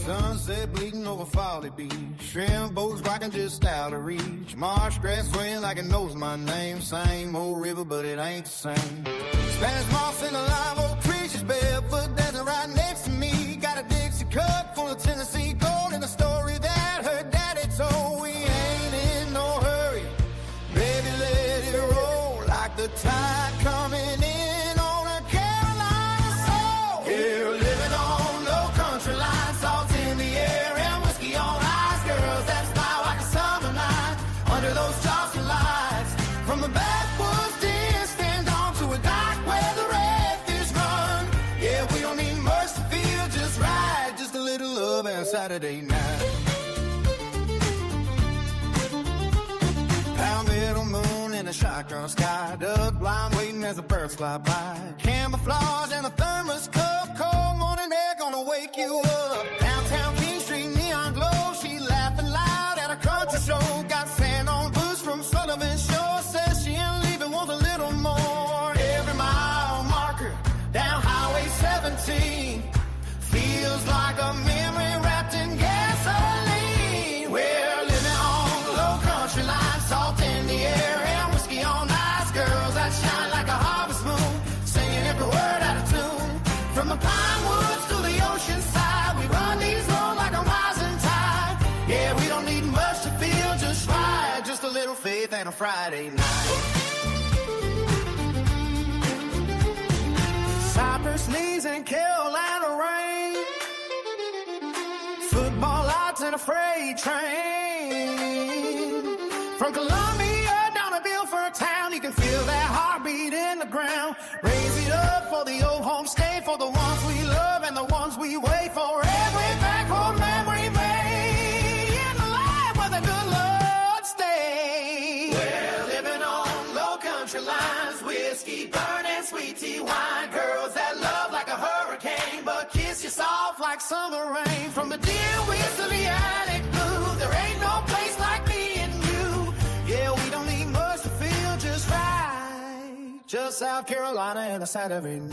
Sunset bleeding over Folly Beach. Shrimp boats rocking just out of reach. Marsh grass swaying like it knows my name. Same old river, but it ain't the same. Spanish moss in a live oak tree. She's barefoot dancing right next to me. Got a Dixie cup full of Tennessee gold and a story that her daddy told. We ain't in no hurry, baby, let it roll like the tide coming in on a Carolina soul. Here living on low country line, salt in the air and whiskey on ice. Girls that smile like a summer night under those Charleston lights. From the backwoods to stand on to a dock where the redfish run. Yeah, we don't need much to feel just right, just a little love and Saturday night. Palmetto moon in a shotgun sky, duck blind waiting as the birds fly by. Camouflage and a thermos cup, cold morning air gonna wake you up. Downtown King Street neon glow, she laughing loud at a country show. Got sand on boots from Sullivan Shore, says she ain't leaving, wants a little more. Every mile marker down Highway 17 feels like a memory wrapped in gasoline. We're living on low country line, salt in the air and whiskey on ice. Girls that shine like a harvest moon, singing every word out of tune. From the pine woods to the ocean side, we run these roads like a rising tide. Yeah, we don't need much to feel just right, just a little faith and a Friday night. Cypress knees and Carolina rain, football lights and a freight train. From Columbia down to Milford Town, you can feel that heartbeat in the ground. Raise it up for the old homestay, for the ones we love and the ones we wait for. Every backward memory made in the life where the good Lord stay. We're living on low country lines, whiskey burning, sweet tea wine. Girls that love like a hurricane, but kiss you soft like summer rain. From the deer woods to the attic blue, there ain't no place like me and you. Yeah, we don't need much to feel just right, just South Carolina and a Saturday night.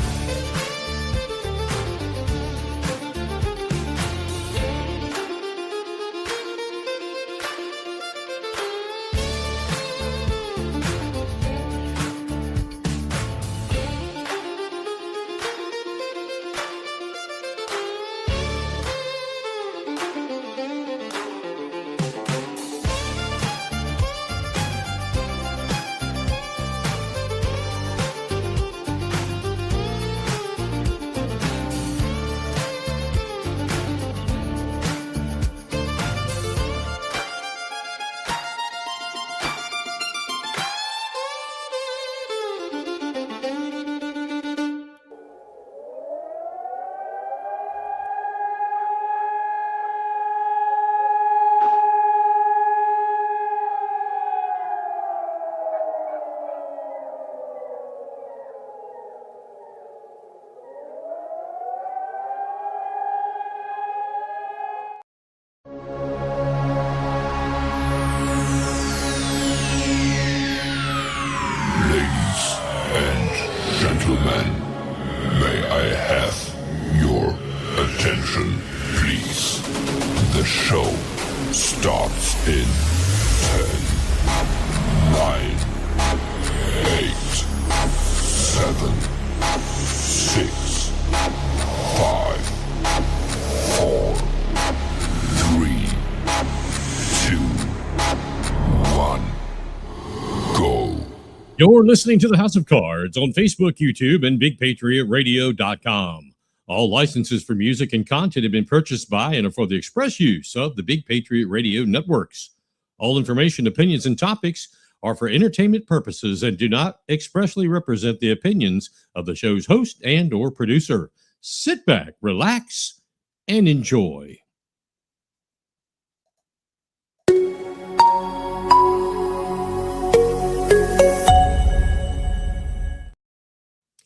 You're listening to the House of Cards on Facebook, YouTube, and BigPatriotRadio.com. All licenses for music and content have been purchased by and are for the express use of the Big Patriot Radio networks. All information, opinions, and topics are for entertainment purposes and do not expressly represent the opinions of the show's host and or producer. Sit back, relax, and enjoy.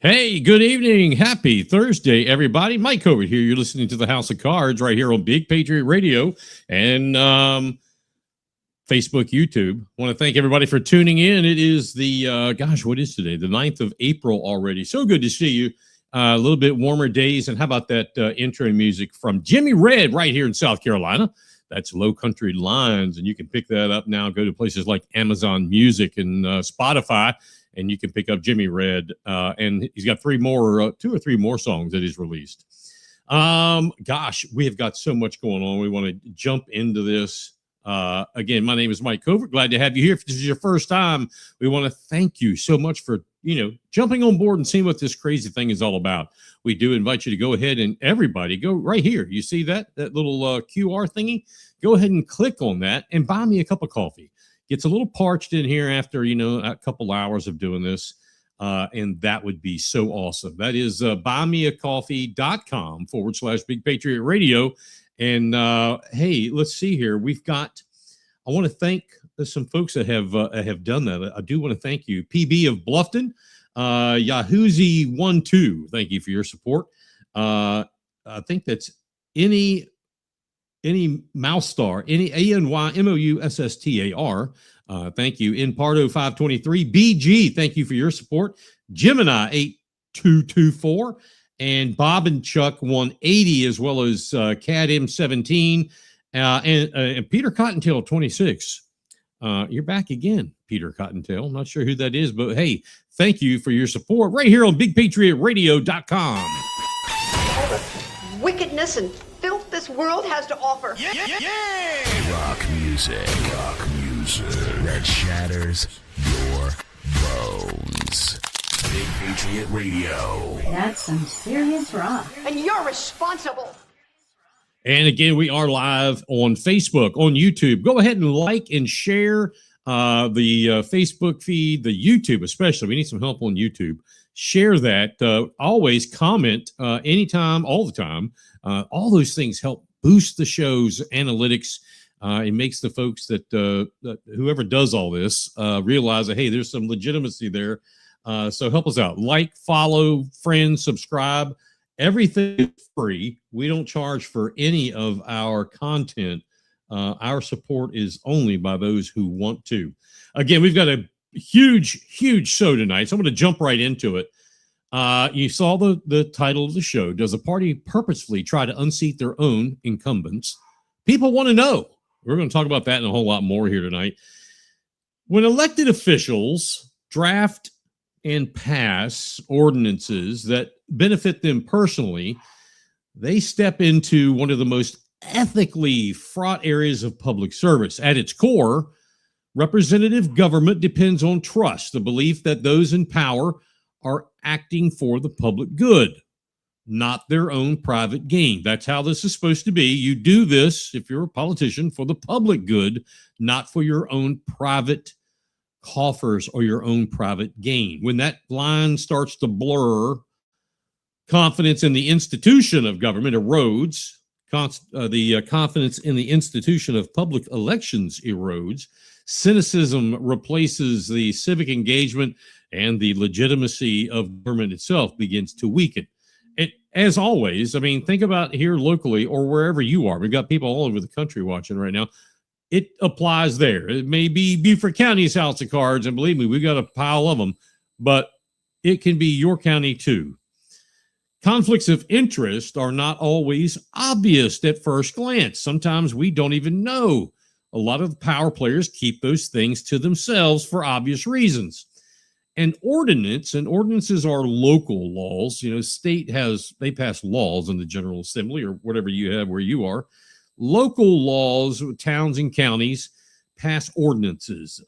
Hey, good evening. Happy Thursday, everybody. Mike over here. You're listening to the House of Cards right here on Big Patriot Radio. And Facebook, YouTube. I want to thank everybody for tuning in. It is the, what is today? The 9th of April already. So good to see you. A little bit warmer days. And how about that intro music from Jimmy Red right here in South Carolina? That's Low Country Lines. And you can pick that up now. Go to places like Amazon Music and Spotify, and you can pick up Jimmy Red. And he's got 2 or 3 more songs that he's released. We have got so much going on. We want to jump into this. Again, my name is Mike Covert. Glad to have you here. If this is your first time, we want to thank you so much for, jumping on board and seeing what this crazy thing is all about. We do invite you to go ahead and everybody go right here. You see that little QR thingy? Go ahead and click on that and buy me a cup of coffee. Gets a little parched in here after, a couple hours of doing this. And that would be so awesome. That is buymeacoffee.com/Big Patriot Radio. And hey, let's see here. I want to thank some folks that have done that. I do want to thank you. PB of Bluffton, Yahoozy12. Thank you for your support. I think that's any Mousestar, any ANYMOUSSTAR. Thank you. In Pardo 523, BG. Thank you for your support. Gemini 8224. And Bob and Chuck 180, as well as Cad M17 and Peter Cottontail 26. You're back again, Peter Cottontail. I'm not sure who that is, but hey, thank you for your support right here on BigPatriotRadio.com. All the wickedness and filth this world has to offer. Yeah! Rock music that shatters your bones. Big Patriot Radio. That's some serious rock. And you're responsible. And again, we are live on Facebook, on YouTube. Go ahead and like and share the Facebook feed, the YouTube especially. We need some help on YouTube. Share that. Always comment anytime, all the time. All those things help boost the show's analytics. It makes the folks that whoever does all this realize that, hey, there's some legitimacy there. So help us out. Like, follow, friend, subscribe. Everything is free. We don't charge for any of our content. Our support is only by those who want to. Again, we've got a huge show tonight, so I'm going to jump right into it. You saw the title of the show. Does a party purposefully try to unseat their own incumbents? People want to know. We're going to talk about that and a whole lot more here tonight. When elected officials draft and pass ordinances that benefit them personally, they step into one of the most ethically fraught areas of public service. At its core, representative government depends on trust, the belief that those in power are acting for the public good, not their own private gain. That's how this is supposed to be. You do this, if you're a politician, for the public good, not for your own private coffers or your own private gain. When that line starts to blur, confidence in the institution of government erodes. The confidence in the institution of public elections erodes. Cynicism replaces the civic engagement, and the legitimacy of government itself begins to weaken. And as always, I mean, think about here locally or wherever you are. We've got people all over the country watching right now. It applies there. It may be Beaufort County's house of cards, and believe me, we've got a pile of them, but it can be your county too. Conflicts of interest are not always obvious at first glance. Sometimes we don't even know. A lot of the power players keep those things to themselves for obvious reasons. An ordinance, and ordinances are local laws. State they pass laws in the General Assembly or whatever you have where you are. Local laws, towns and counties pass ordinances.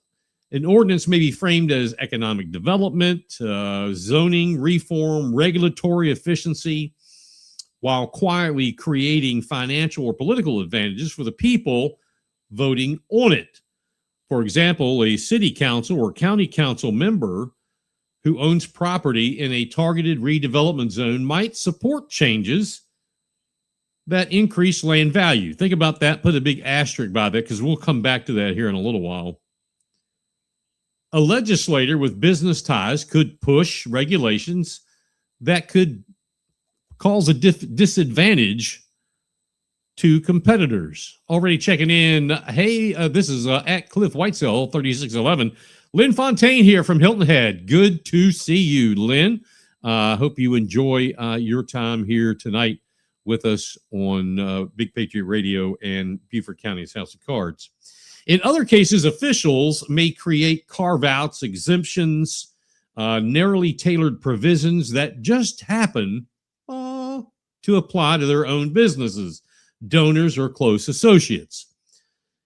An ordinance may be framed as economic development, zoning, reform, regulatory efficiency, while quietly creating financial or political advantages for the people voting on it. For example, a city council or county council member who owns property in a targeted redevelopment zone might support changes that increase land value. Think about that. Put a big asterisk by that because we'll come back to that here in a little while. A legislator with business ties could push regulations that could cause a disadvantage to competitors. Already checking in. Hey, this is at Cliff Whitesell, 3611. Lynn Fontaine here from Hilton Head. Good to see you, Lynn. Hope you enjoy your time here tonight with us on Big Patriot Radio and Beaufort County's House of Cards. In other cases, officials may create carve-outs, exemptions, narrowly tailored provisions that just happen to apply to their own businesses, donors, or close associates.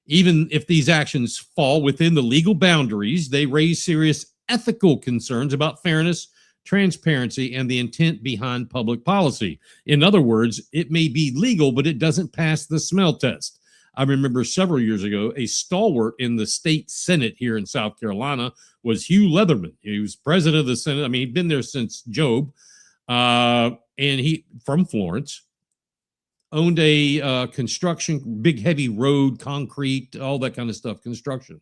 Even if these actions fall within the legal boundaries, they raise serious ethical concerns about fairness, transparency, and the intent behind public policy. In other words, it may be legal, but it doesn't pass the smell test. I remember several years ago, a stalwart in the state Senate here in South Carolina was Hugh Leatherman. He was president of the Senate. I mean, he'd been there since Job, and he, from Florence, owned a construction, big, heavy road, concrete, all that kind of stuff, construction.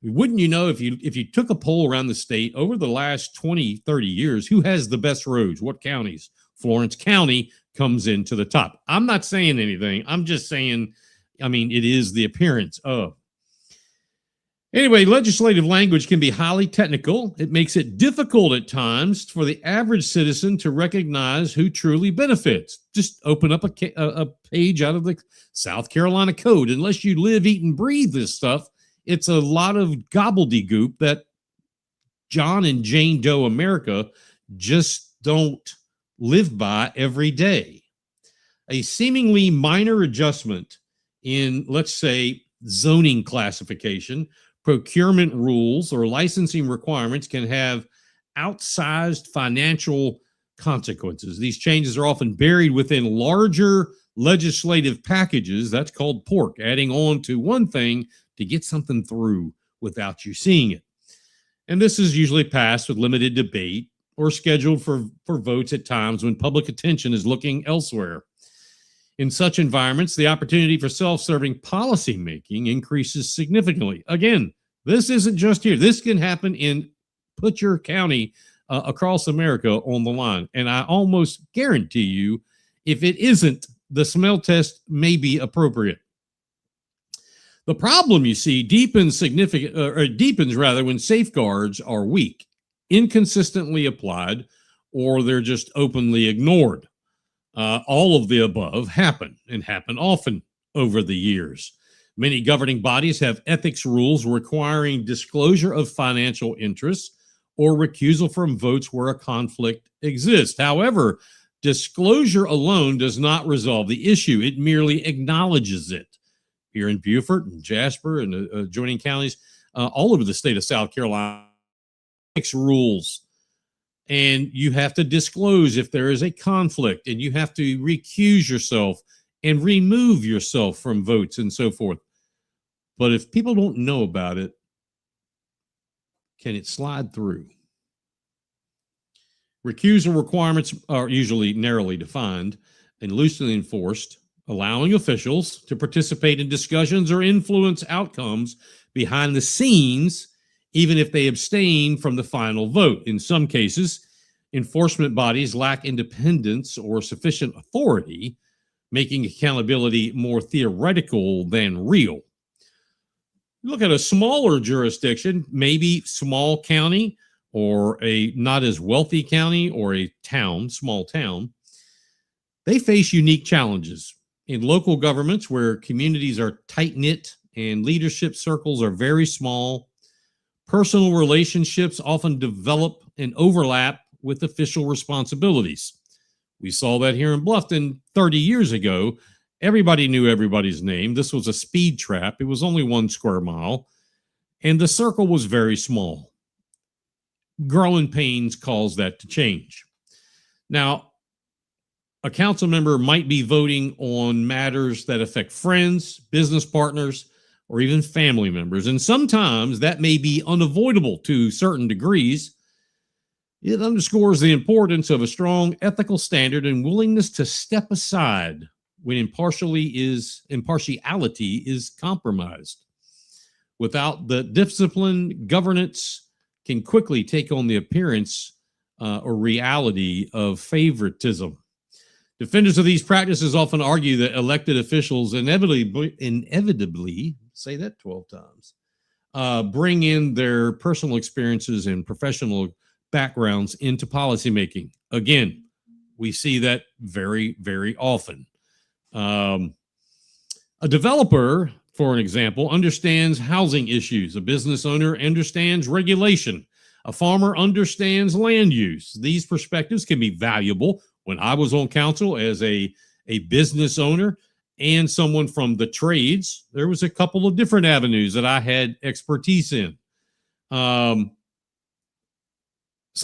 Wouldn't you know, if you took a poll around the state over the last 20, 30 years, who has the best roads? What counties? Florence County comes into the top. I'm not saying anything. I'm just saying, I mean, it is the appearance of. Anyway, legislative language can be highly technical. It makes it difficult at times for the average citizen to recognize who truly benefits. Just open up a page out of the South Carolina Code. Unless you live, eat, and breathe this stuff, it's a lot of gobbledygook that John and Jane Doe America just don't live by every day. A seemingly minor adjustment in, let's say, zoning classification, procurement rules, or licensing requirements can have outsized financial consequences. These changes are often buried within larger legislative packages. That's called pork, adding on to one thing to get something through without you seeing it. And this is usually passed with limited debate or scheduled for votes at times when public attention is looking elsewhere. In such environments, the opportunity for self-serving policymaking increases significantly. Again, this isn't just here. This can happen in put your county across America on the line. And I almost guarantee you, if it isn't, the smell test may be appropriate. The problem, you see, deepens when safeguards are weak, inconsistently applied, or they're just openly ignored. All of the above happen often over the years. Many governing bodies have ethics rules requiring disclosure of financial interests or recusal from votes where a conflict exists. However, disclosure alone does not resolve the issue. It merely acknowledges it. Here in Beaufort and Jasper and adjoining counties, all over the state of South Carolina, ethics rules. And you have to disclose if there is a conflict, and you have to recuse yourself and remove yourself from votes and so forth. But if people don't know about it, can it slide through? Recusal requirements are usually narrowly defined and loosely enforced, allowing officials to participate in discussions or influence outcomes behind the scenes, even if they abstain from the final vote. In some cases, enforcement bodies lack independence or sufficient authority, making accountability more theoretical than real. Look at a smaller jurisdiction, maybe small county or a not as wealthy county or a town, small town. They face unique challenges. In local governments where communities are tight-knit and leadership circles are very small, personal relationships often develop and overlap with official responsibilities. We saw that here in Bluffton 30 years ago. Everybody knew everybody's name. This was a speed trap. It was only 1 square mile, and the circle was very small. Growing pains caused that to change. Now, a council member might be voting on matters that affect friends, business partners, or even family members. And sometimes that may be unavoidable to certain degrees. It underscores the importance of a strong ethical standard and willingness to step aside when impartiality is compromised. Without the discipline, governance can quickly take on the appearance or reality of favoritism. Defenders of these practices often argue that elected officials inevitably say that 12 times, bring in their personal experiences and professional backgrounds into policymaking. Again, we see that very, very often. A developer, for an example, understands housing issues. A business owner understands regulation. A farmer understands land use. These perspectives can be valuable. When I was on council as a business owner and someone from the trades, there was a couple of different avenues that I had expertise in. So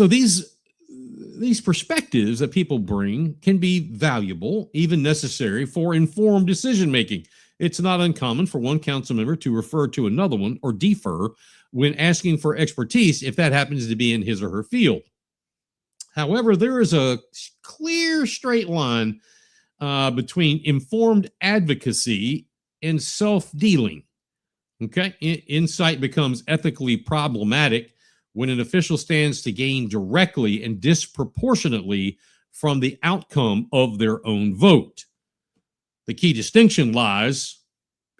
these perspectives that people bring can be valuable, even necessary for informed decision-making. It's not uncommon for one council member to refer to another one or defer when asking for expertise if that happens to be in his or her field. However, there is a clear straight line between informed advocacy and self-dealing. Okay, insight becomes ethically problematic when an official stands to gain directly and disproportionately from the outcome of their own vote. The key distinction lies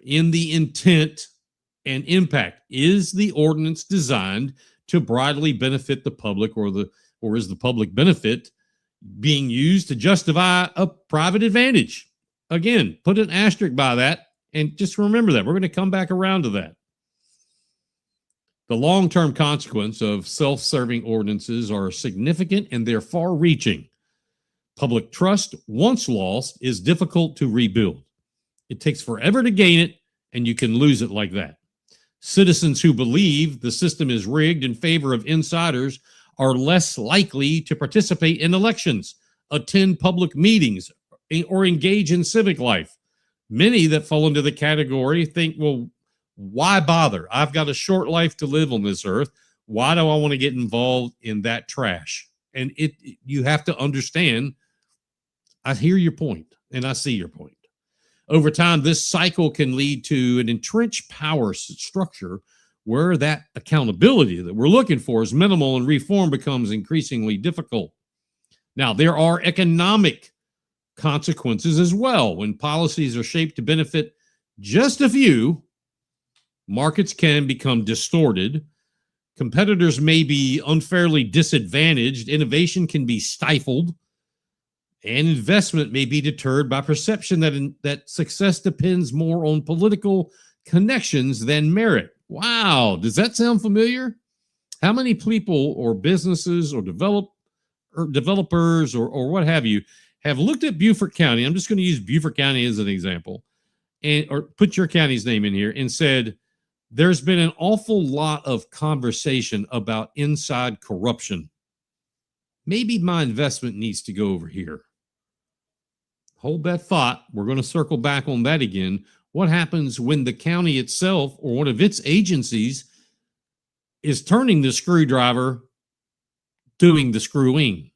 in the intent and impact. Is the ordinance designed to broadly benefit the public, or is the public benefit being used to justify a private advantage? Again, put an asterisk by that, and just remember that. We're going to come back around to that. The long-term consequence of self-serving ordinances are significant and they're far-reaching. Public trust, once lost, is difficult to rebuild. It takes forever to gain it, and you can lose it like that. Citizens who believe the system is rigged in favor of insiders are less likely to participate in elections, attend public meetings, or engage in civic life. Many that fall into the category think, well, why bother? I've got a short life to live on this earth. Why do I want to get involved in that trash? And you have to understand, I hear your point, and I see your point. Over time, this cycle can lead to an entrenched power structure where that accountability that we're looking for is minimal and reform becomes increasingly difficult. Now, there are economic consequences as well. When policies are shaped to benefit just a few, markets can become distorted. Competitors may be unfairly disadvantaged. Innovation can be stifled. And investment may be deterred by perception that success depends more on political connections than merit. Wow, does that sound familiar? How many people or businesses or developers or what have you have looked at Beaufort County? I'm just going to use Beaufort County as an example, or put your county's name in here, and said, there's been an awful lot of conversation about inside corruption. Maybe my investment needs to go over here. Hold that thought. We're going to circle back on that again. What happens when the county itself or one of its agencies is turning the screwdriver, doing the screwing?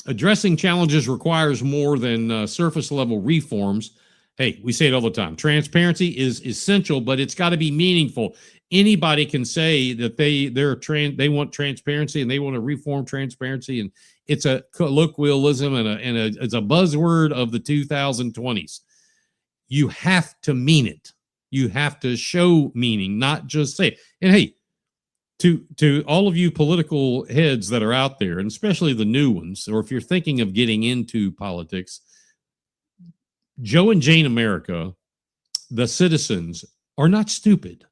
Addressing challenges requires more than surface level reforms. Hey, we say it all the time. Transparency is essential, but it's got to be meaningful. Anybody can say that they want transparency and they want to reform transparency, and it's a colloquialism and it's a buzzword of the 2020s. You have to mean it. You have to show meaning, not just say it. And hey, to all of you political heads that are out there, and especially the new ones, or if you're thinking of getting into politics, Joe and Jane America, the citizens, are not stupid.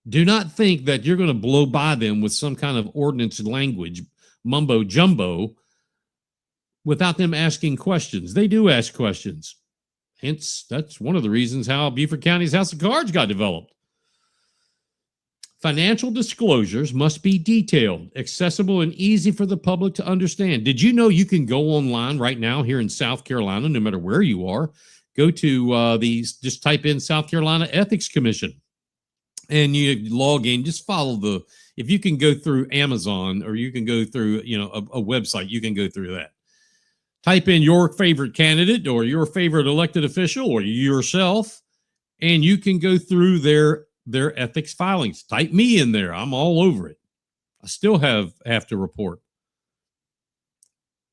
Do not think that you're going to blow by them with some kind of ordinance language, mumbo jumbo, without them asking questions. They do ask questions. Hence, that's one of the reasons how Beaufort County's House of Cards got developed. Financial disclosures must be detailed, accessible, and easy for the public to understand. Did you know you can go online right now here in South Carolina, no matter where you are, go to just type in South Carolina Ethics Commission, and you log in, just follow if you can go through Amazon or you can go through, a website, you can go through that. Type in your favorite candidate or your favorite elected official or yourself, and you can go through their ethics filings. Type me in there. I'm all over it. I still have to report.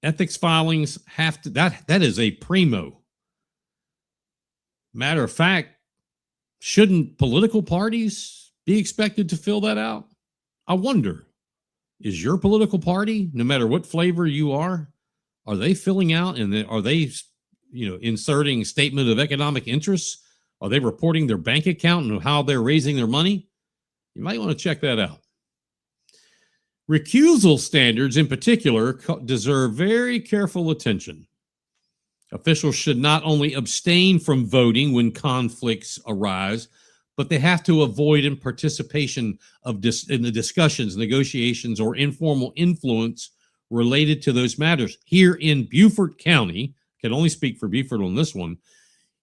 Ethics filings have to, that is a primo. Matter of fact, shouldn't political parties be expected to fill that out? I wonder, is your political party, no matter what flavor you are they filling out, and are they, inserting statement of economic interests? Are they reporting their bank account and how they're raising their money? You might want to check that out. Recusal standards in particular deserve very careful attention. Officials should not only abstain from voting when conflicts arise, but they have to avoid in participation in the discussions, negotiations, or informal influence related to those matters. Here in Beaufort County, can only speak for Beaufort on this one,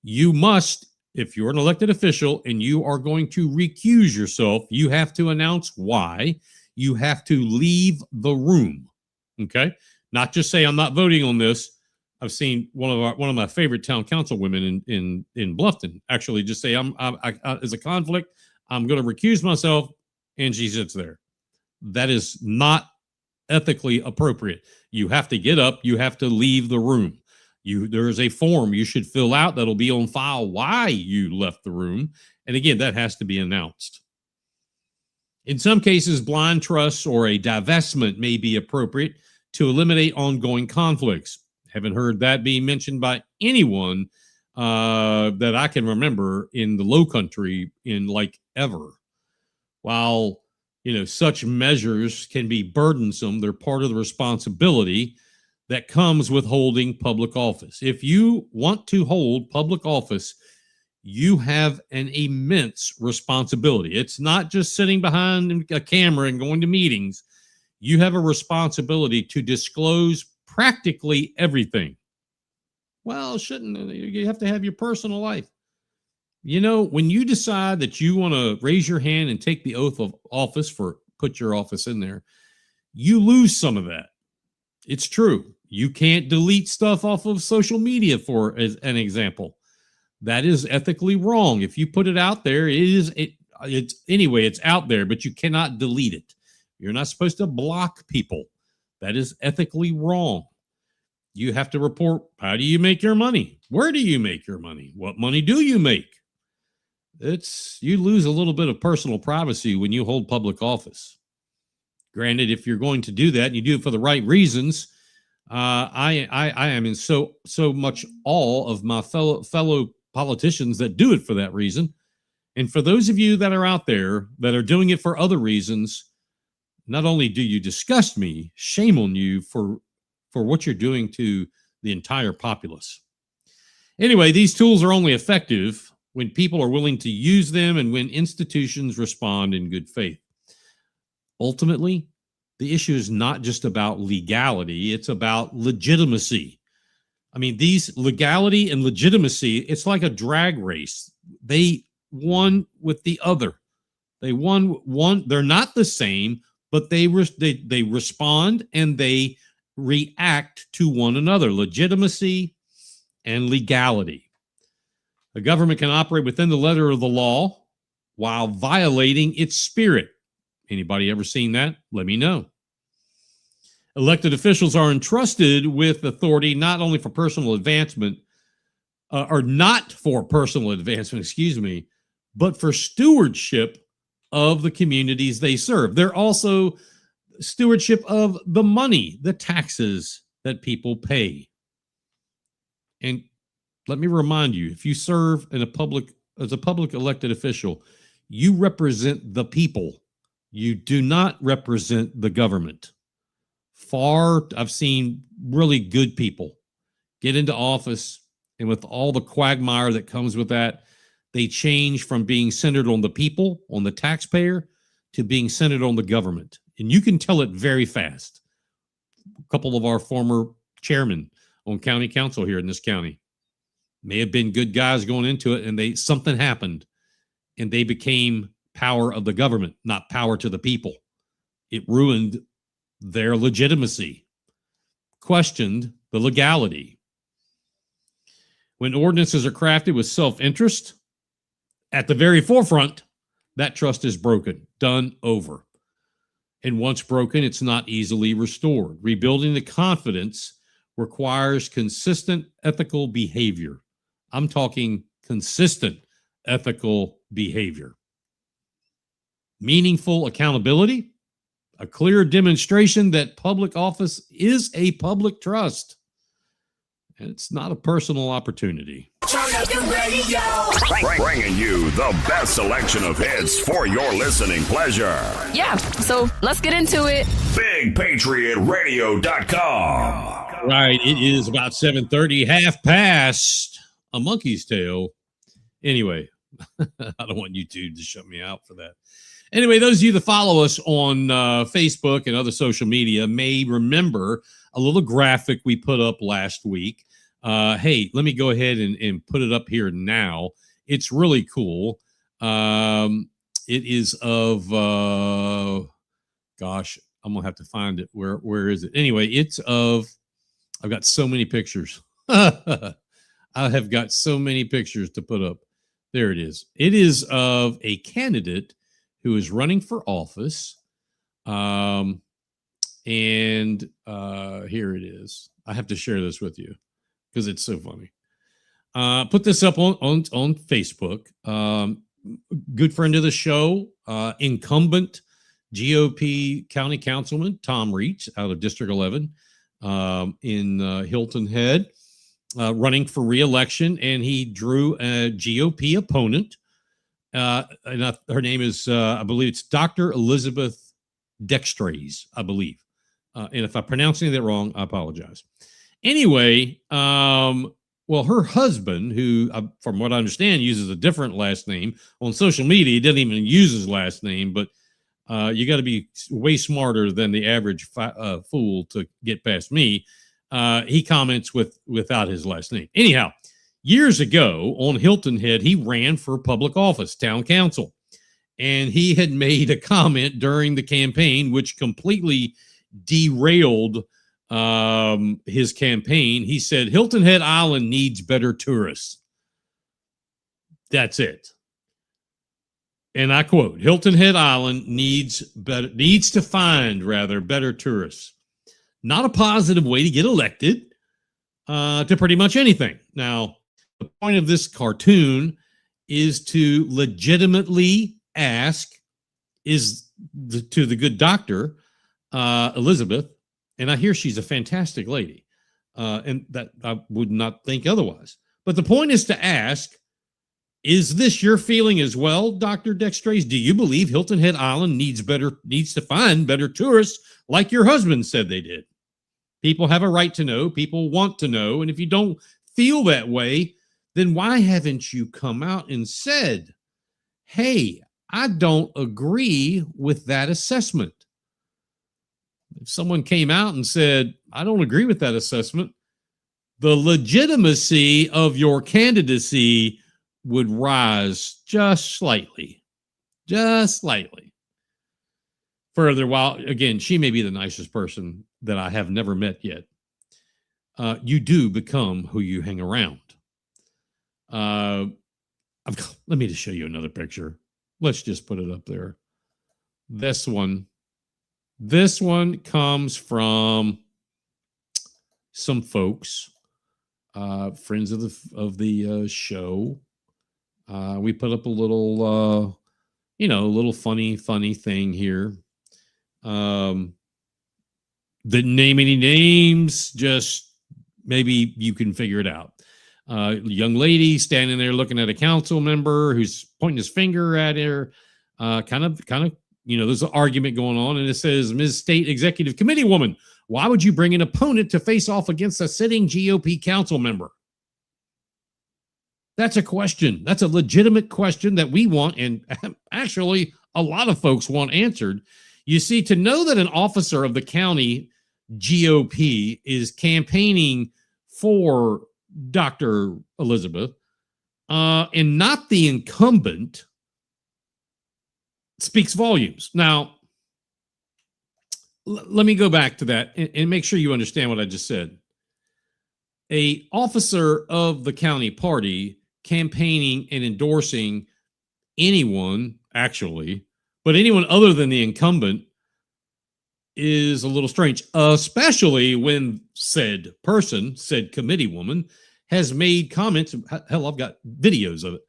you must, if you're an elected official and you are going to recuse yourself, you have to announce why. You have to leave the room. Okay? Not just say, I'm not voting on this. I've seen one of my favorite town council women in Bluffton actually just say, as a conflict, I'm going to recuse myself, and she sits there. That is not ethically appropriate. You have to get up. You have to leave the room. There is a form you should fill out that'll be on file why you left the room. And again, that has to be announced. In some cases, blind trusts or a divestment may be appropriate to eliminate ongoing conflicts. Haven't heard that being mentioned by anyone that I can remember in the Low Country in like ever. While, such measures can be burdensome, they're part of the responsibility that comes with holding public office. If you want to hold public office, you have an immense responsibility. It's not just sitting behind a camera and going to meetings. You have a responsibility to disclose practically everything. Well, shouldn't you have to have your personal life? When you decide that you want to raise your hand and take the oath of office put your office in there, you lose some of that. It's true. You can't delete stuff off of social media, for as an example. That is ethically wrong. If you put it out there, it's out there, but you cannot delete it. You're not supposed to block people. That is ethically wrong. You have to report, how do you make your money? Where do you make your money? What money do you make? You lose a little bit of personal privacy when you hold public office. Granted, if you're going to do that and you do it for the right reasons, I am in so much awe of my fellow politicians that do it for that reason. And for those of you that are out there that are doing it for other reasons, not only do you disgust me, shame on you for what you're doing to the entire populace. Anyway, these tools are only effective when people are willing to use them and when institutions respond in good faith. Ultimately, the issue is not just about legality, it's about legitimacy. I mean, these legality and legitimacy, it's like a drag race. They one with the other. They one, they're not the same, but they respond and they react to one another. Legitimacy and legality. A government can operate within the letter of the law while violating its spirit. Anybody ever seen that? Let me know. Elected officials are entrusted with authority not only for personal advancement, but for stewardship of the communities they serve. They're also stewardship of the money, the taxes that people pay. And let me remind you, if you serve as a public elected official, you represent the people. You do not represent the government. I've seen really good people get into office, and with all the quagmire that comes with that, they change from being centered on the people, on the taxpayer, to being centered on the government. And you can tell it very fast. A couple of our former chairmen on county council here in this county may have been good guys going into it, and something happened, and they became power of the government, not power to the people. It ruined their legitimacy, questioned the legality. When ordinances are crafted with self-interest at the very forefront, that trust is broken, done over. And once broken, it's not easily restored. Rebuilding the confidence requires consistent ethical behavior. I'm talking consistent ethical behavior. Meaningful accountability, a clear demonstration that public office is a public trust. And it's not a personal opportunity. Bringing you the best selection of hits for your listening pleasure. Yeah, so let's get into it. BigPatriotRadio.com. Right, it is about 7:30, half past a monkey's tail. Anyway, I don't want YouTube to shut me out for that. Anyway, those of you that follow us on Facebook and other social media may remember a little graphic we put up last week. Hey, let me go ahead and put it up here now. It's really cool. It is of, gosh, I'm going to have to find it. Where is it? Anyway, it's of, I've got so many pictures. I have got so many pictures to put up. There it is. It is of a candidate who is running for office. And here it is. I have to share this with you because it's so funny. Put this up on Facebook. Good friend of the show, incumbent GOP County Councilman Tom Reitz out of District 11 in Hilton Head, running for re-election, and he drew a GOP opponent. And her name is, I believe it's Dr. Elizabeth Dextrays, I believe. And if I'm pronouncing that wrong, I apologize. Anyway, well, her husband, who, from what I understand, uses a different last name on social media, he doesn't even use his last name, but you got to be way smarter than the average fool to get past me. He comments without his last name. Anyhow, years ago on Hilton Head, he ran for public office, town council, and he had made a comment during the campaign which completely derailed his campaign. He said, Hilton Head Island needs better tourists. That's it. And I quote, Hilton Head Island needs to find better tourists. Not a positive way to get elected to pretty much anything. Now, the point of this cartoon is to legitimately ask to the good doctor, Elizabeth, and I hear she's a fantastic lady, and that I would not think otherwise. But the point is to ask, is this your feeling as well, Dr. Dextrays? Do you believe Hilton Head Island needs to find better tourists like your husband said they did? People have a right to know. People want to know. And if you don't feel that way, then why haven't you come out and said, hey, I don't agree with that assessment? If someone came out and said, I don't agree with that assessment, the legitimacy of your candidacy would rise just slightly. Further, while, again, she may be the nicest person that I have never met yet, you do become who you hang around. Let me just show you another picture. Let's just put it up there. This one comes from some folks, friends of the show. We put up a little, little funny thing here. Didn't name any names, just maybe you can figure it out. Young lady standing there looking at a council member who's pointing his finger at her. Kind of, there's an argument going on, and it says, Ms. State Executive Committee woman, why would you bring an opponent to face off against a sitting GOP council member? That's a question. That's a legitimate question that we want, and actually a lot of folks want answered. You see, to know that an officer of the county GOP is campaigning for Dr. Elizabeth and not the incumbent speaks volumes. Now, let me go back to that and make sure you understand what I just said. A officer of the county party campaigning and endorsing anyone, actually, but anyone other than the incumbent is a little strange, especially when said person, said committee woman, has made comments. Hell, I've got videos of it,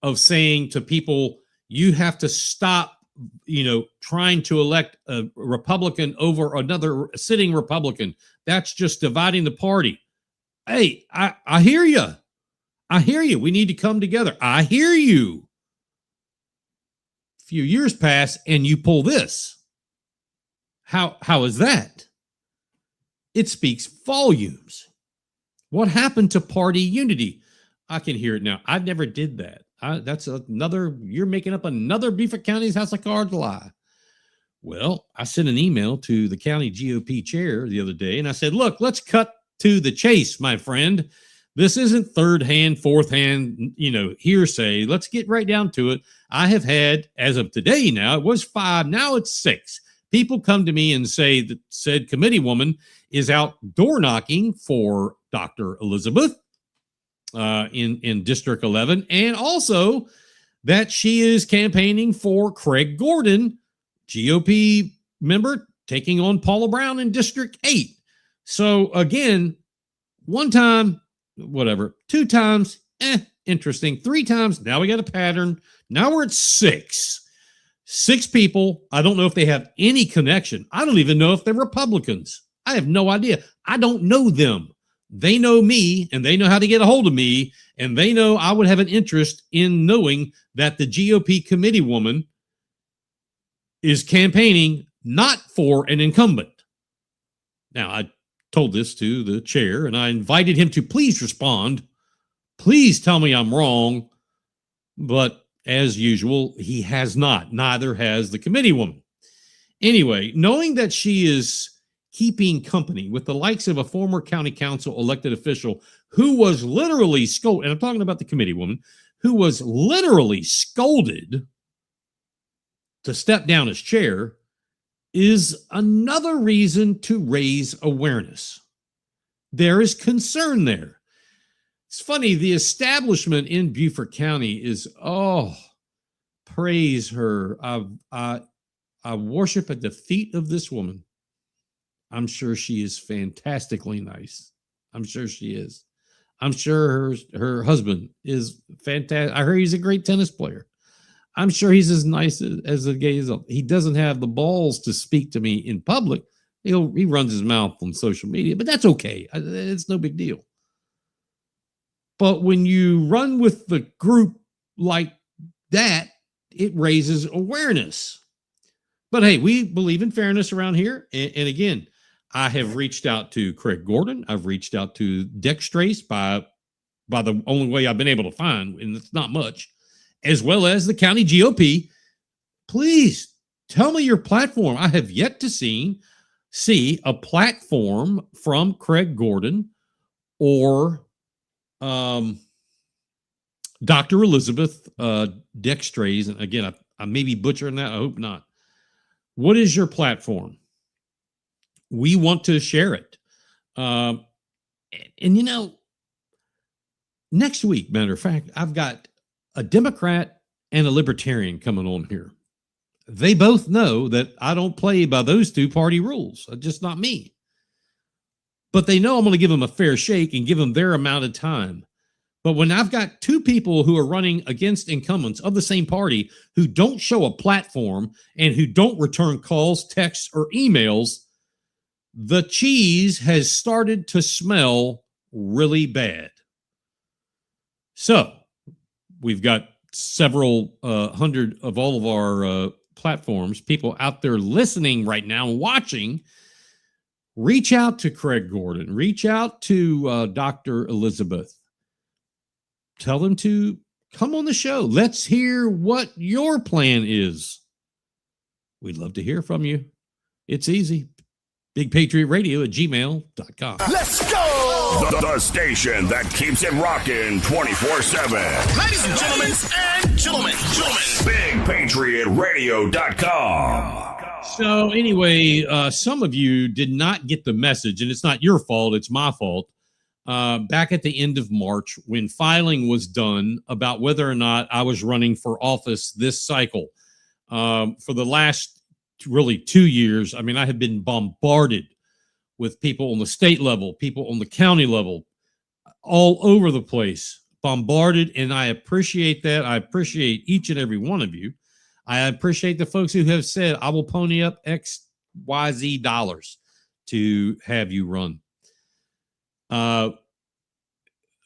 of saying to people, you have to stop, trying to elect a Republican over another sitting Republican. That's just dividing the party. Hey, I hear you. I hear you. We need to come together. I hear you. A few years pass and you pull this. How is that? It speaks volumes. What happened to party unity? I can hear it now. I never did that. You're making up another Beaufort County's House of Cards lie. Well, I sent an email to the county GOP chair the other day, and I said, look, let's cut to the chase, my friend. This isn't third hand, fourth hand, hearsay. Let's get right down to it. I have had, as of today now, it was 5, now it's 6. People come to me and say that said committee woman is out door knocking for Dr. Elizabeth in District 11, and also that she is campaigning for Craig Gordon, GOP member, taking on Paula Brown in District 8. So again, one time, whatever, 2 times, interesting, 3 times, now we got a pattern. Now we're at 6. 6 people. I don't know if they have any connection. I don't even know if they're Republicans. I have no idea. I don't know them. They know me, and they know how to get a hold of me, and they know I would have an interest in knowing that the GOP committee woman is campaigning not for an incumbent. Now, I told this to the chair, and I invited him to please respond. Please tell me I'm wrong. But as usual, he has not. Neither has the committee woman. Anyway, knowing that she is keeping company with the likes of a former county council elected official who was literally scolded, and I'm talking about the committee woman, who was literally scolded to step down as chair, is another reason to raise awareness. There is concern there. It's funny, the establishment in Beaufort County is, praise her. I worship at the feet of this woman. I'm sure she is fantastically nice. I'm sure she is. I'm sure her husband is fantastic. I heard he's a great tennis player. I'm sure he's as nice as a gay as he doesn't have the balls to speak to me in public. He runs his mouth on social media, but that's okay. It's no big deal. But when you run with the group like that, it raises awareness. But hey, we believe in fairness around here. And again, I have reached out to Craig Gordon. I've reached out to Dextrace by the only way I've been able to find, and it's not much, as well as the county GOP. Please tell me your platform. I have yet to see a platform from Craig Gordon or Dr. Elizabeth Dextrace. And again, I may be butchering that. I hope not. What is your platform? We want to share it. And next week, matter of fact, I've got a Democrat and a Libertarian coming on here. They both know that I don't play by those 2 party rules. Just not me. But they know I'm going to give them a fair shake and give them their amount of time. But when I've got 2 people who are running against incumbents of the same party who don't show a platform and who don't return calls, texts, or emails, the cheese has started to smell really bad. So we've got several hundred of all of our platforms, people out there listening right now, watching. Reach out to Craig Gordon. Reach out to Dr. Elizabeth. Tell them to come on the show. Let's hear what your plan is. We'd love to hear from you. It's easy. BigPatriotRadio@gmail.com. Let's go! The station that keeps it rocking 24/7. Ladies and gentlemen, BigPatriotRadio.com. So anyway, some of you did not get the message, and it's not your fault, it's my fault. Back at the end of March, when filing was done about whether or not I was running for office this cycle, for the last really 2 years, I mean, I have been bombarded with people on the state level, people on the county level, all over the place, bombarded. And I appreciate that. I appreciate each and every one of you. I appreciate the folks who have said, I will pony up X, Y, Z dollars to have you run.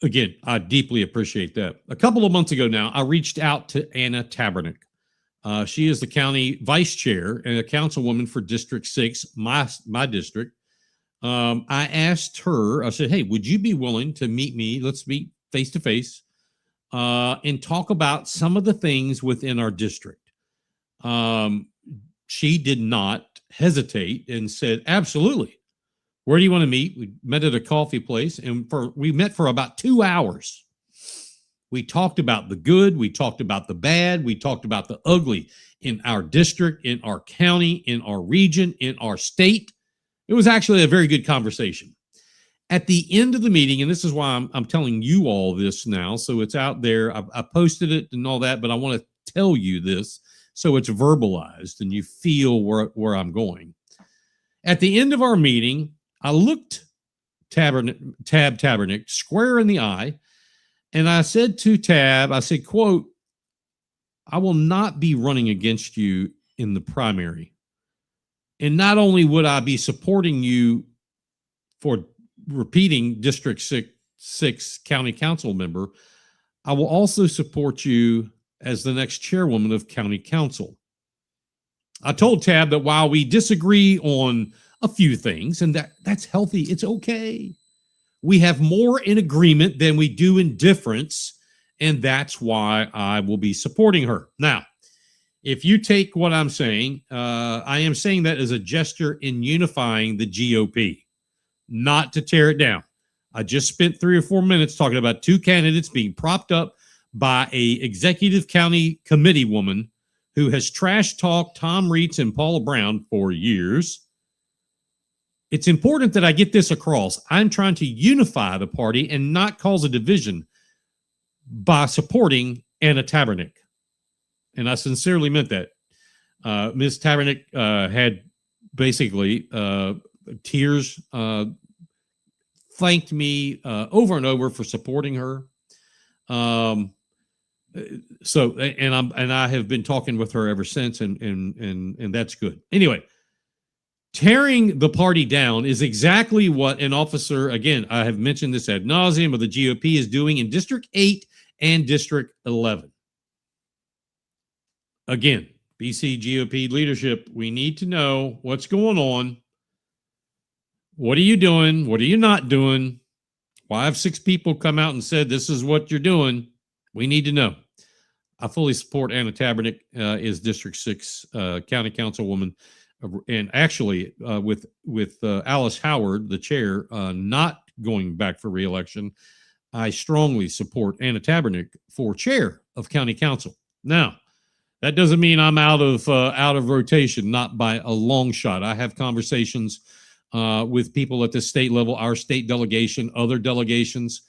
Again, I deeply appreciate that. A couple of months ago now, I reached out to Anna Tabernick. She is the county vice chair and a councilwoman for District 6, my district. I asked her, I said, hey, would you be willing to meet me? Let's meet face to face and talk about some of the things within our district. She did not hesitate and said, absolutely. Where do you want to meet? We met at a coffee place, and we met for about 2 hours. We talked about the good. We talked about the bad. We talked about the ugly in our district, in our county, in our region, in our state. It was actually a very good conversation. At the end of the meeting, and this is why I'm telling you all this now, so it's out there. I posted it and all that, but I want to tell you this so it's verbalized and you feel where I'm going. At the end of our meeting, I looked Tab Tabernick square in the eye, and I said to Tab, I said, quote, I will not be running against you in the primary. And not only would I be supporting you for repeating District 6 County Council member, I will also support you as the next chairwoman of County Council. I told Tab that while we disagree on a few things, and that's healthy, it's okay. We have more in agreement than we do in difference, and that's why I will be supporting her. Now, if you take what I'm saying, I am saying that as a gesture in unifying the GOP, not to tear it down. I just spent 3 or 4 minutes talking about 2 candidates being propped up by a executive county committee woman who has trash talked Tom Reitz and Paula Brown for years. It's important that I get this across. I'm trying to unify the party and not cause a division by supporting Anna Tabernick. And I sincerely meant that. Ms. Tabernick had basically tears, thanked me over and over for supporting her. So, and I have been talking with her ever since, and that's good. Anyway, tearing the party down is exactly what an officer, again, I have mentioned this ad nauseum, of the GOP is doing in District 8 and District 11. Again, BC GOP leadership, we need to know what's going on. What are you doing? What are you not doing? Why have 6 people come out and said this is what you're doing? We need to know. I fully support Anna Tabernick as District 6 County Councilwoman. And actually, with Alice Howard, the chair, not going back for re-election, I strongly support Anna Tabernick for chair of County Council. Now, that doesn't mean I'm out of rotation, not by a long shot. I have conversations with people at the state level, our state delegation, other delegations.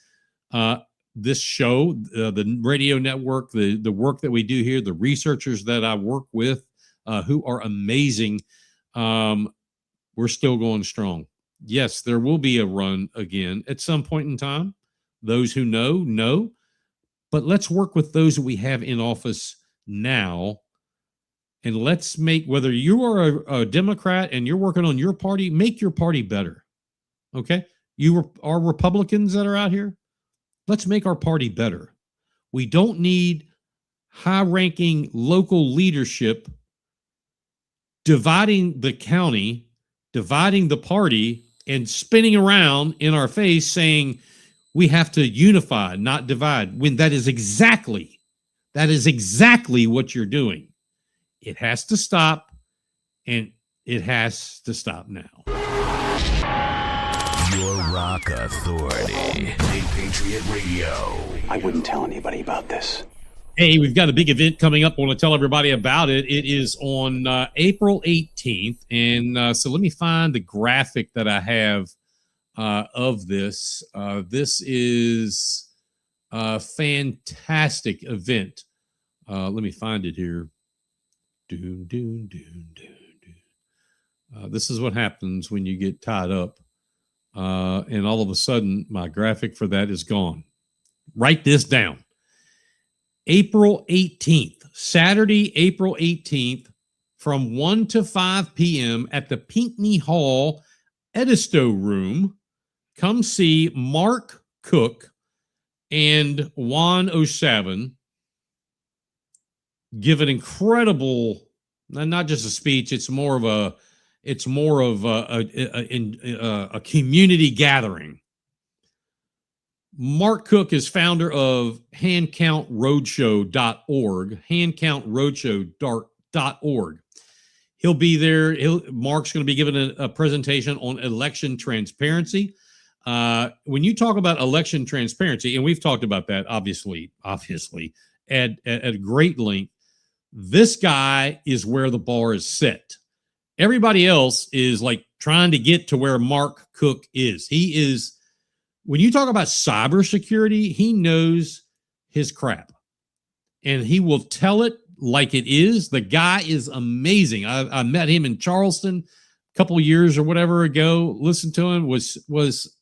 This show, the radio network, the work that we do here, the researchers that I work with, who are amazing. We're still going strong. Yes, there will be a run again at some point in time. Those who know, but let's work with those that we have in office now. And let's make, whether you are a Democrat and you're working on your party, make your party better. Okay. You are Republicans that are out here. Let's make our party better. We don't need high-ranking local leadership dividing the county, dividing the party, and spinning around in our face saying we have to unify, not divide, when that is exactly what you're doing. It has to stop, and it has to stop now. Your rock authority. Big Patriot Radio. I wouldn't tell anybody about this. Hey, we've got a big event coming up. I want to tell everybody about it. It is on April 18th. And so let me find the graphic that I have of this. This is a fantastic event. Let me find it here. This is what happens when you get tied up. And all of a sudden, my graphic for that is gone. Write this down. April 18th, Saturday, April 18th, from 1 to 5 p.m. at the Pinckney Hall Edisto Room. Come see Mark Cook and Juan O'Savin give an incredible, not just a speech, it's more of a community gathering. Mark Cook is founder of handcountroadshow.org, handcountroadshow.org. He'll be there. Mark's going to be giving a presentation on election transparency. When you talk about election transparency, and we've talked about that obviously at great length, this guy is where the bar is set. Everybody else is like trying to get to where Mark Cook is. He is, when you talk about cybersecurity, he knows his crap and he will tell it like it is. The guy is amazing. I met him in Charleston a couple of years or whatever ago, listened to him, was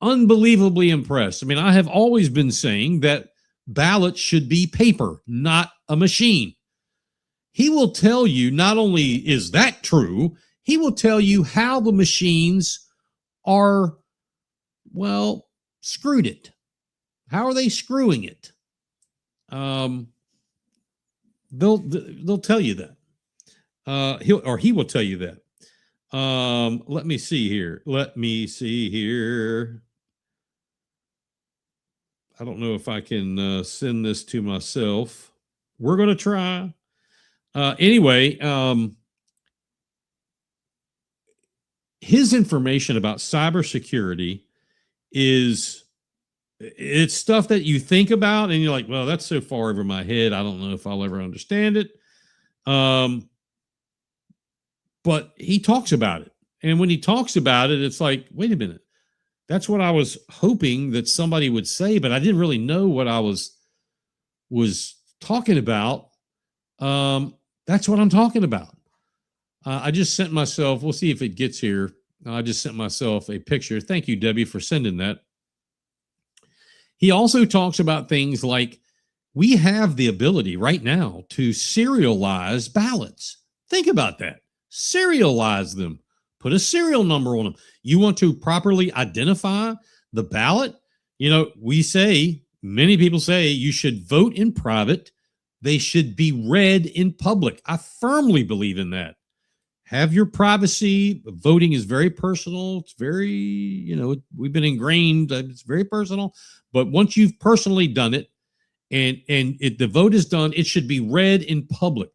unbelievably impressed. I mean, I have always been saying that ballots should be paper, not a machine. He will tell you, not only is that true, he will tell you how the machines are, well, screwed it. How are they screwing it? They'll tell you that. He will tell you that. Let me see here. I don't know if I can send this to myself. We're going to try. Anyway, his information about cybersecurity it's stuff that you think about and you're like, well, that's so far over my head. I don't know if I'll ever understand it. But he talks about it. And when he talks about it, it's like, wait a minute. That's what I was hoping that somebody would say, but I didn't really know what I was talking about. That's what I'm talking about. I just sent myself, we'll see if it gets here. I just sent myself a picture. Thank you, Debbie, for sending that. He also talks about things like we have the ability right now to serialize ballots. Think about that. Serialize them. Put a serial number on them. You want to properly identify the ballot? You know, many people say you should vote in private. They should be read in public. I firmly believe in that. Have your privacy. Voting is very personal. It's very, we've been ingrained. It's very personal. But once you've personally done it and the vote is done, it should be read in public.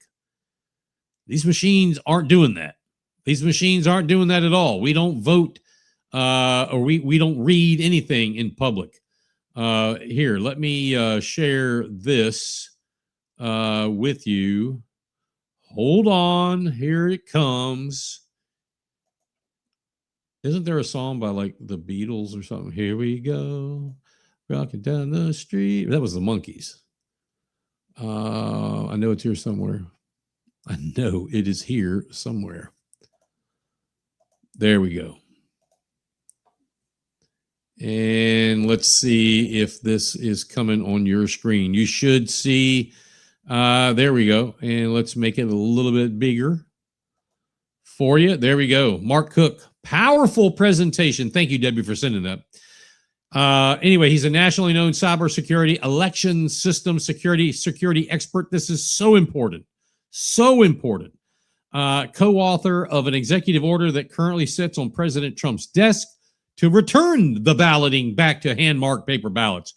These machines aren't doing that. These machines aren't doing that at all. We don't vote or we don't read anything in public. Here, let me share this with you. Hold on. Here it comes. Isn't there a song by like the Beatles or something? Here we go. Rocking down the street. That was the Monkees. I know it's here somewhere. I know it is here somewhere. There we go. And let's see if this is coming on your screen. You should see. There we go. And let's make it a little bit bigger for you. There we go. Mark Cook. Powerful presentation. Thank you, Debbie, for sending that. Anyway, he's a nationally known cybersecurity, election system security expert. This is so important. So important. Co-author of an executive order that currently sits on President Trump's desk to return the balloting back to hand-marked paper ballots.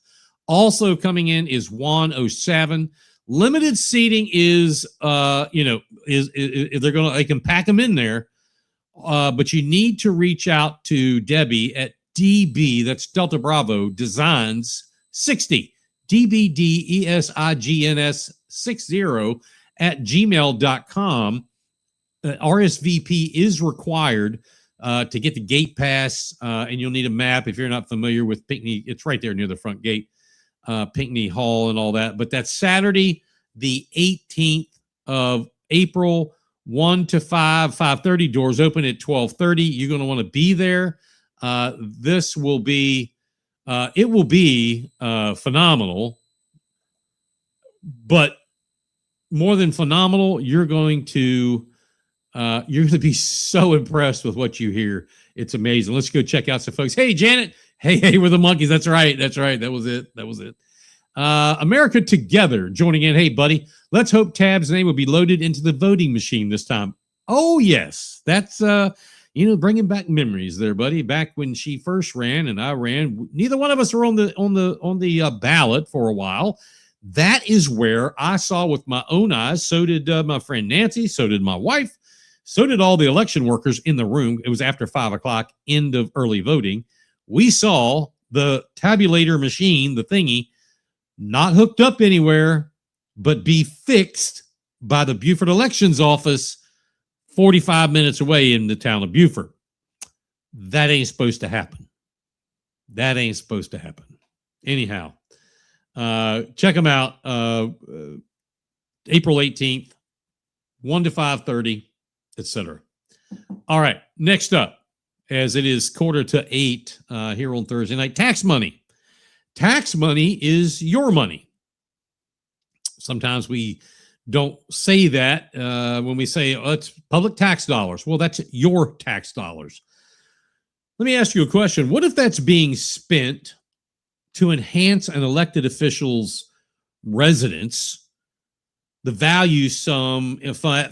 Also coming in is Juan O'Savin. Limited seating is they can pack them in there, but you need to reach out to Debbie at DB, that's Delta Bravo, Designs 60, DBDESIGNS 60 at gmail.com. RSVP is required to get the gate pass, and you'll need a map if you're not familiar with Pinckney. It's right there near the front gate, Pinckney Hall and all that. But that's Saturday, the 18th of April, 1 to 5, 5:30. Doors open at 12:30. You're going to want to be there. This will be, it will be phenomenal. But more than phenomenal, you're going to be so impressed with what you hear. It's amazing. Let's go check out some folks. Hey, Janet. Hey, we're the monkeys. That's right. That was it. America Together joining in. Hey, buddy. Let's hope Tab's name will be loaded into the voting machine this time. Oh, yes. That's, bringing back memories there, buddy. Back when she first ran and I ran, neither one of us were on the ballot for a while. That is where I saw with my own eyes. So did my friend Nancy. So did my wife. So did all the election workers in the room. It was after 5 o'clock, end of early voting. We saw the tabulator machine, the thingy, not hooked up anywhere, but be fixed by the Beaufort Elections Office 45 minutes away in the town of Beaufort. That ain't supposed to happen. Anyhow, check them out. April 18th, 1 to 5:30, etc. All right, next up, as it is 7:45 here on Thursday night, tax money. Tax money is your money. Sometimes we don't say that when we say, oh, it's public tax dollars. Well, that's your tax dollars. Let me ask you a question. What if that's being spent to enhance an elected official's residence, the value some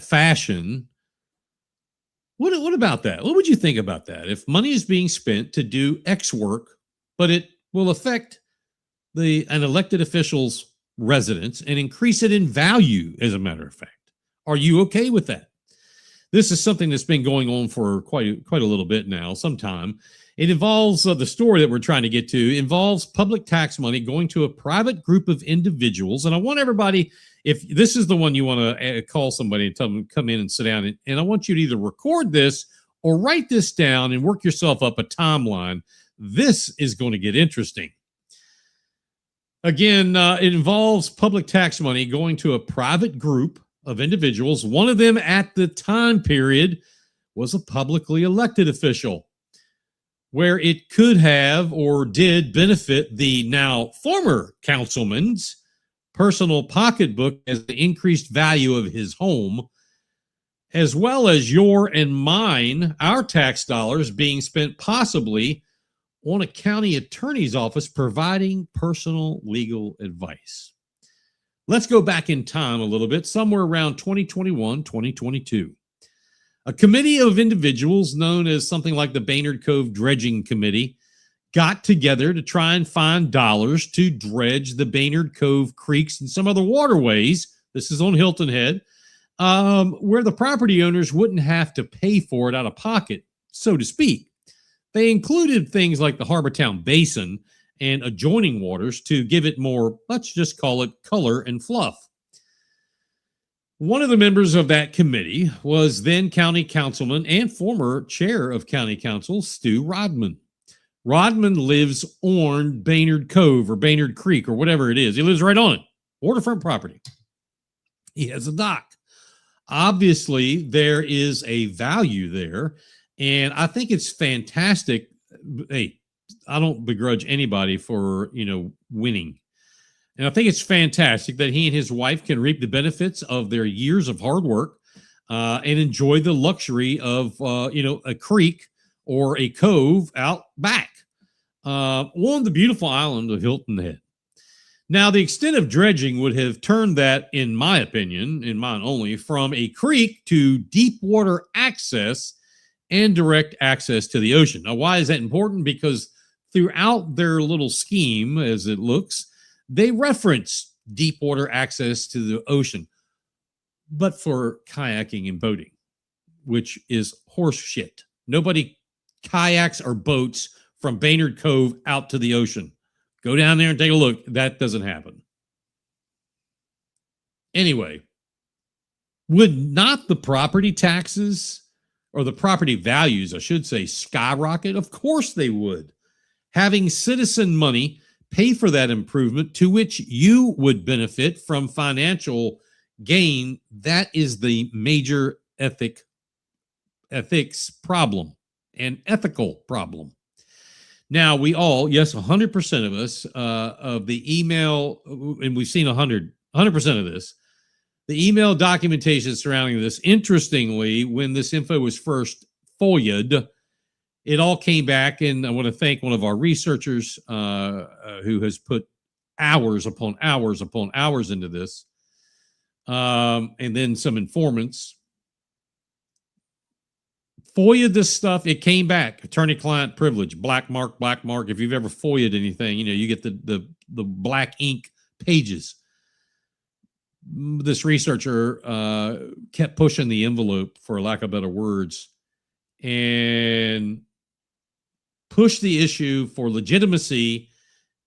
fashion? What about that? What would you think about that? If money is being spent to do X work, but it will affect an elected official's residence and increase it in value, as a matter of fact. Are you okay with that? This is something that's been going on for quite a little bit now, some time. It involves the story that we're trying to get to involves public tax money going to a private group of individuals. And I want everybody, if this is the one you want to call somebody and tell them come in and sit down, and I want you to either record this or write this down and work yourself up a timeline. This is going to get interesting. Again, it involves public tax money going to a private group of individuals. One of them at the time period was a publicly elected official, where it could have or did benefit the now former councilman's personal pocketbook as the increased value of his home, as well as your and mine, our tax dollars being spent possibly on a county attorney's office providing personal legal advice. Let's go back in time a little bit, somewhere around 2021, 2022. A committee of individuals known as something like the Baynard Cove Dredging Committee got together to try and find dollars to dredge the Baynard Cove creeks and some other waterways. This is on Hilton Head, where the property owners wouldn't have to pay for it out of pocket, so to speak. They included things like the Harbortown Basin and adjoining waters to give it more, let's just call it, color and fluff. One of the members of that committee was then County Councilman and former chair of County Council, Stu Rodman. Rodman lives on Baynard Cove or Baynard Creek or whatever it is. He lives right on it, waterfront property. He has a dock. Obviously, there is a value there, and I think it's fantastic. Hey, I don't begrudge anybody for, winning. And I think it's fantastic that he and his wife can reap the benefits of their years of hard work and enjoy the luxury of, a creek or a cove out back on the beautiful island of Hilton Head. Now, the extent of dredging would have turned that, in my opinion, in mine only, from a creek to deep water access and direct access to the ocean. Now, why is that important? Because throughout their little scheme, as it looks, they reference deep water access to the ocean, but for kayaking and boating, which is horse shit. Nobody kayaks or boats from Baynard Cove out to the ocean. Go down there and take a look. That doesn't happen. Anyway, would not the property taxes, or the property values, I should say, skyrocket? Of course they would. Having citizen money pay for that improvement to which you would benefit from financial gain, that is the major ethics problem, an ethical problem. Now, we all, yes, 100% of us, of the email, and we've seen 100% of this, the email documentation surrounding this. Interestingly, when this info was first FOIA'd, it all came back, and I want to thank one of our researchers who has put hours upon hours upon hours into this, and then some informants. FOIA'd this stuff, it came back. Attorney-client privilege, black mark. If you've ever FOIA'd anything, you get the black ink pages. This researcher kept pushing the envelope, for lack of better words, and pushed the issue for legitimacy.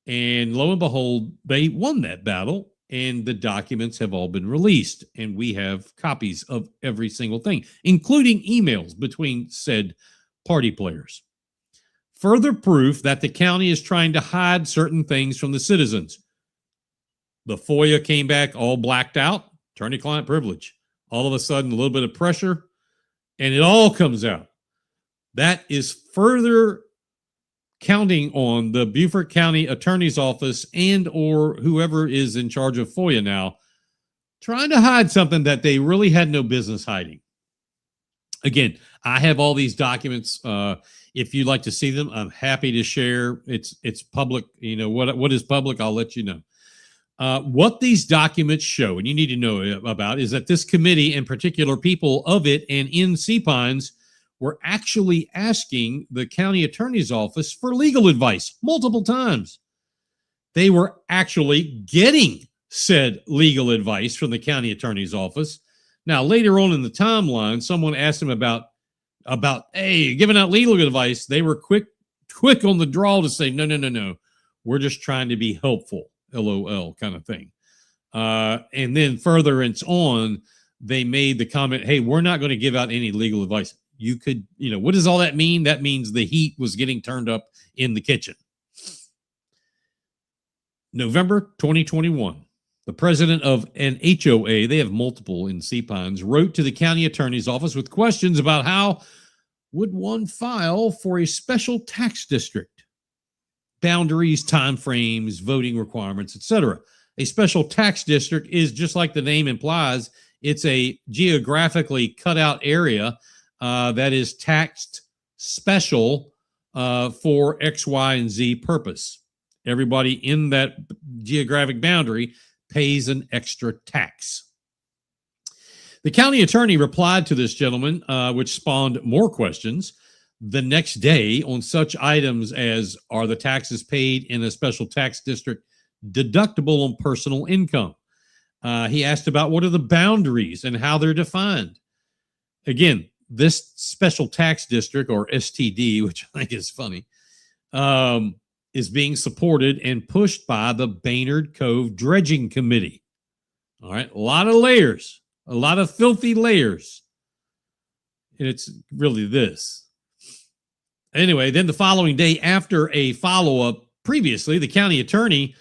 And lo and behold, they won that battle. And the documents have all been released, and we have copies of every single thing, including emails between said party players. Further proof that the county is trying to hide certain things from the citizens. The FOIA came back all blacked out, attorney-client privilege. All of a sudden, a little bit of pressure, and it all comes out. That is further counting on the Beaufort County Attorney's Office and or whoever is in charge of FOIA now, trying to hide something that they really had no business hiding. Again, I have all these documents. If you'd like to see them, I'm happy to share. It's public. What is public, I'll let you know. What these documents show, and you need to know about, is that this committee, in particular people of it and in Sea Pines, were actually asking the county attorney's office for legal advice multiple times. They were actually getting said legal advice from the county attorney's office. Now, later on in the timeline, someone asked them about hey, giving out legal advice. They were quick on the draw to say, no. We're just trying to be helpful, LOL kind of thing. And then furtherance on, they made the comment, hey, we're not going to give out any legal advice. You could, what does all that mean? That means the heat was getting turned up in the kitchen. November 2021, the president of an HOA, they have multiple in Sea Pines, wrote to the county attorney's office with questions about how would one file for a special tax district, boundaries, timeframes, voting requirements, etc. A special tax district is, just like the name implies, it's a geographically cut out area that is taxed special for X, Y, and Z purpose. Everybody in that geographic boundary pays an extra tax. The county attorney replied to this gentleman, which spawned more questions the next day on such items as, are the taxes paid in a special tax district deductible on personal income? He asked about what are the boundaries and how they're defined. Again, this special tax district, or STD, which I think is funny, is being supported and pushed by the Baynard Cove Dredging Committee. All right, a lot of layers, a lot of filthy layers. And it's really this. Anyway, then the following day, after a follow-up previously, the county attorney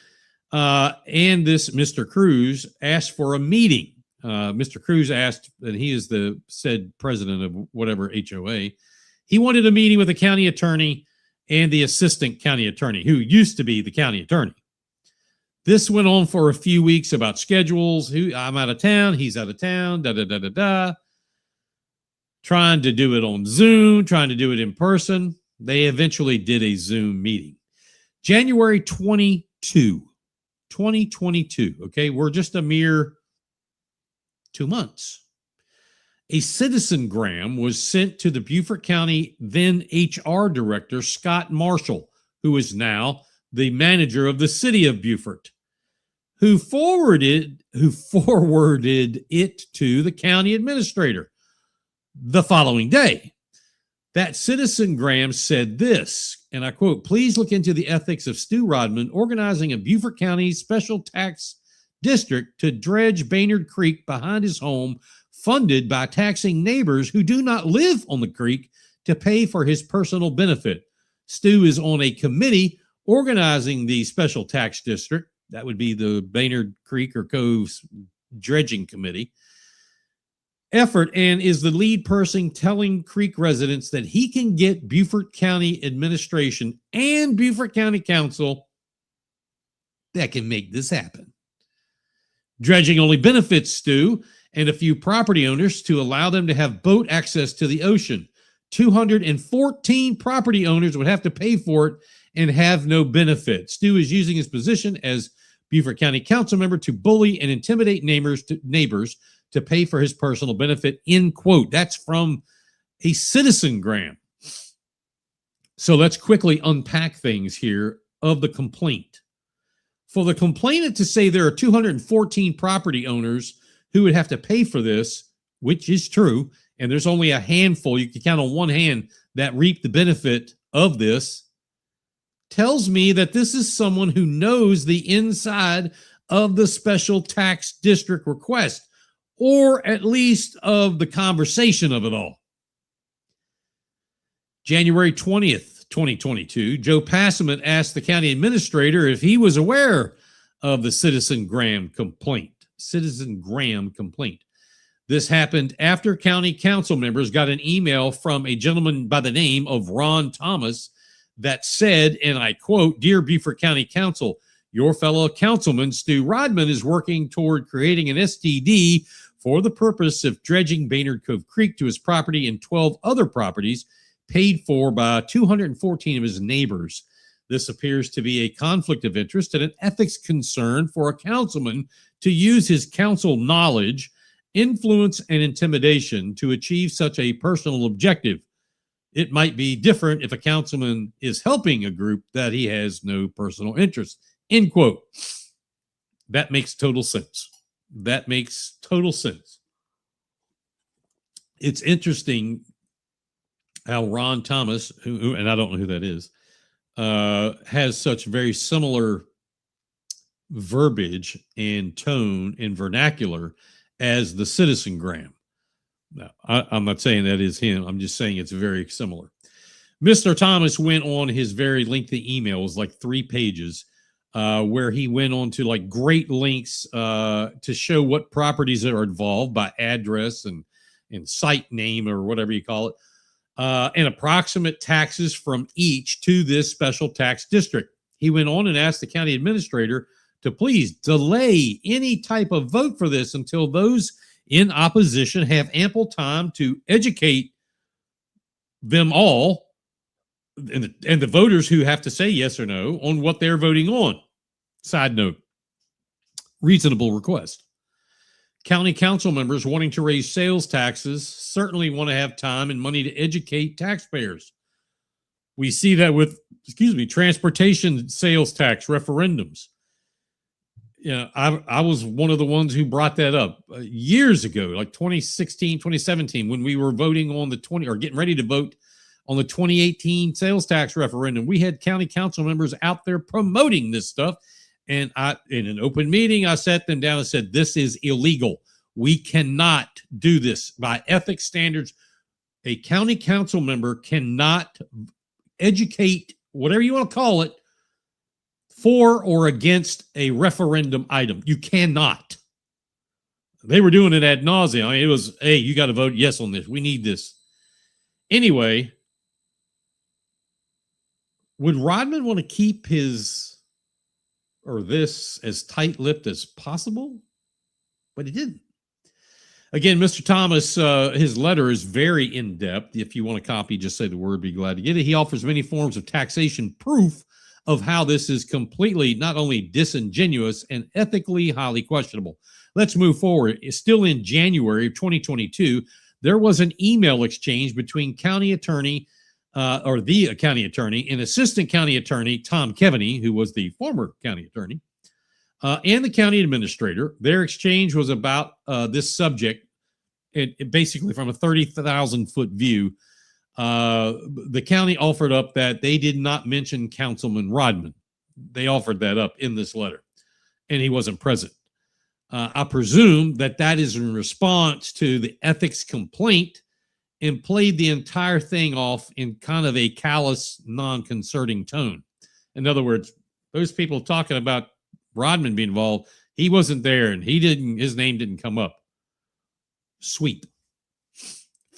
and this Mr. Cruz asked for a meeting. Mr. Cruz asked, and he is the said president of whatever HOA, he wanted a meeting with the county attorney and the assistant county attorney, who used to be the county attorney. This went on for a few weeks about schedules. I'm out of town, he's out of town, trying to do it on Zoom, trying to do it in person. They eventually did a Zoom meeting. January 22, 2022. Okay, we're just a mere 2 months. A citizengram was sent to the Beaufort County then HR director, Scott Marshall, who is now the manager of the city of Beaufort, who forwarded it to the county administrator the following day. That citizengram said this, and I quote, "Please look into the ethics of Stu Rodman organizing a Beaufort County special tax district to dredge Baynard Creek behind his home, funded by taxing neighbors who do not live on the creek to pay for his personal benefit. Stu is on a committee organizing the special tax district." That would be the Baynard Creek or Cove Dredging Committee. effort and is the lead person telling Creek residents that he can get Beaufort County administration and Beaufort County Council that can make this happen. Dredging only benefits Stu and a few property owners to allow them to have boat access to the ocean. 214 property owners would have to pay for it and have no benefit. Stu is using his position as Beaufort County Council member to bully and intimidate neighbors to pay for his personal benefit, end quote. That's from a citizengram. So let's quickly unpack things here of the complaint. For the complainant to say there are 214 property owners who would have to pay for this, which is true, and there's only a handful, you can count on one hand, that reap the benefit of this, tells me that this is someone who knows the inside of the special tax district request, or at least of the conversation of it all. January 20th, 2022, Joe Passman asked the county administrator if he was aware of the citizengram complaint. This happened after county council members got an email from a gentleman by the name of Ron Thomas that said, and I quote, "Dear Beaufort County Council, your fellow councilman Stu Rodman is working toward creating an STD for the purpose of dredging Baynard Cove Creek to his property and 12 other properties paid for by 214 of his neighbors. This appears to be a conflict of interest and an ethics concern for a councilman to use his council knowledge, influence, and intimidation to achieve such a personal objective. It might be different if a councilman is helping a group that he has no personal interest," end quote. That makes total sense. That makes total sense. It's interesting how Ron Thomas, who and I don't know who that is, has such very similar verbiage and tone and vernacular as the citizengram. Now, I'm not saying that is him. I'm just saying it's very similar. Mr. Thomas went on his very lengthy email, it was like 3 pages, where he went on to like great lengths to show what properties are involved by address and site name or whatever you call it, and approximate taxes from each to this special tax district. He went on and asked the county administrator to please delay any type of vote for this until those in opposition have ample time to educate them all and the voters who have to say yes or no on what they're voting on. Side note, reasonable request. County council members wanting to raise sales taxes certainly want to have time and money to educate taxpayers. We see that with, transportation sales tax referendums. Yeah, I was one of the ones who brought that up years ago, like 2016, 2017, when we were voting on getting ready to vote on the 2018 sales tax referendum. We had county council members out there promoting this stuff. And in an open meeting, I sat them down and said, this is illegal. We cannot do this by ethics standards. A county council member cannot educate, whatever you want to call it, for or against a referendum item. You cannot. They were doing it ad nauseum. I mean, it was, hey, you got to vote yes on this. We need this. Anyway, would Rodman want to keep this as tight-lipped as possible? But he didn't. Again, Mr. Thomas, his letter is very in-depth. If you want a copy, just say the word, be glad to get it. He offers many forms of taxation proof of how this is completely not only disingenuous and ethically highly questionable. Let's move forward. It's still in January of 2022. There was an email exchange between county attorney the county attorney and assistant county attorney Tom Kevaney, who was the former county attorney, and the county administrator. Their exchange was about this subject, basically from a 30,000-foot view. The county offered up that they did not mention Councilman Rodman. They offered that up in this letter, and he wasn't present. I presume that is in response to the ethics complaint and played the entire thing off in kind of a callous, non-concerning tone. In other words, those people talking about Rodman being involved, he wasn't there and his name didn't come up. Sweep.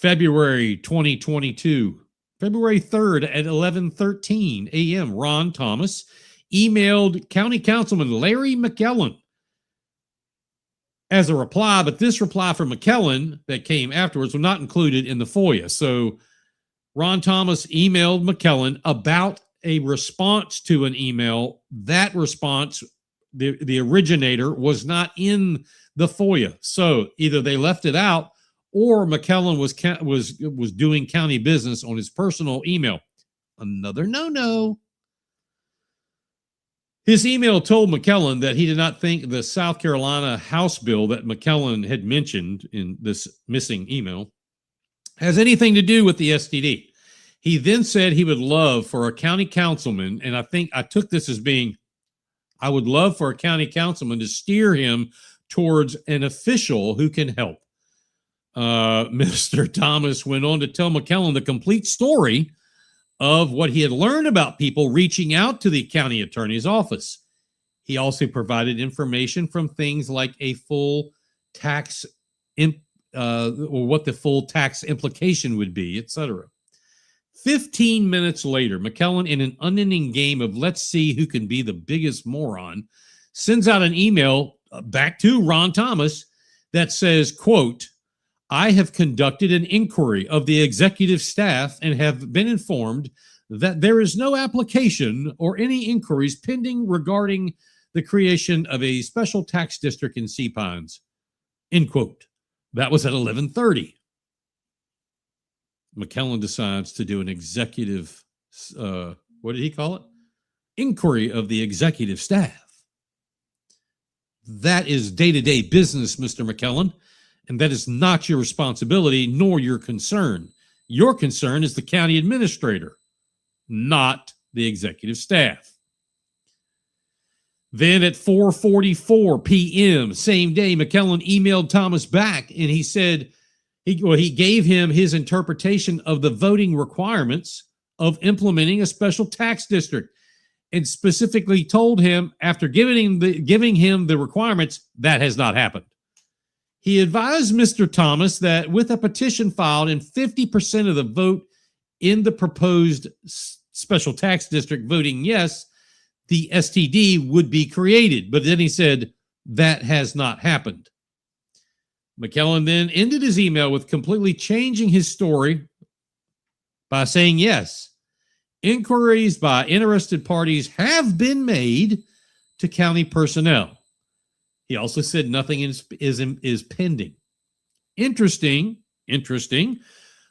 February 2022, February 3rd at 11:13 a.m., Ron Thomas emailed County Councilman Larry McKellen as a reply, but this reply from McKellen that came afterwards was not included in the FOIA. So Ron Thomas emailed McKellen about a response to an email. That response, the originator, was not in the FOIA. So either they left it out or McKellen was doing county business on his personal email. Another no-no. His email told McKellen that he did not think the South Carolina House bill that McKellen had mentioned in this missing email has anything to do with the STD. He then said he would love for a county councilman, and I think I took this as being, I would love for a county councilman to steer him towards an official who can help. Mr. Thomas went on to tell McKellen the complete story of what he had learned about people reaching out to the county attorney's office. He also provided information from things like a full tax, or what the full tax implication would be, etc. 15 minutes later, McKellen, in an unending game of let's see who can be the biggest moron, sends out an email back to Ron Thomas that says, quote, I have conducted an inquiry of the executive staff and have been informed that there is no application or any inquiries pending regarding the creation of a special tax district in Sea Pines. End quote. That was at 11:30. McKellen decides to do an executive, what did he call it? Inquiry of the executive staff. That is day-to-day business, Mr. McKellen. And that is not your responsibility nor your concern. Your concern is the county administrator, not the executive staff. Then at 4:44 p.m., same day, McKellen emailed Thomas back and he said, he gave him his interpretation of the voting requirements of implementing a special tax district and specifically told him after giving him the requirements, that has not happened. He advised Mr. Thomas that with a petition filed and 50% of the vote in the proposed special tax district voting yes, the STD would be created. But then he said that has not happened. McKellen then ended his email with completely changing his story by saying, yes, inquiries by interested parties have been made to county personnel. He also said nothing is pending. Interesting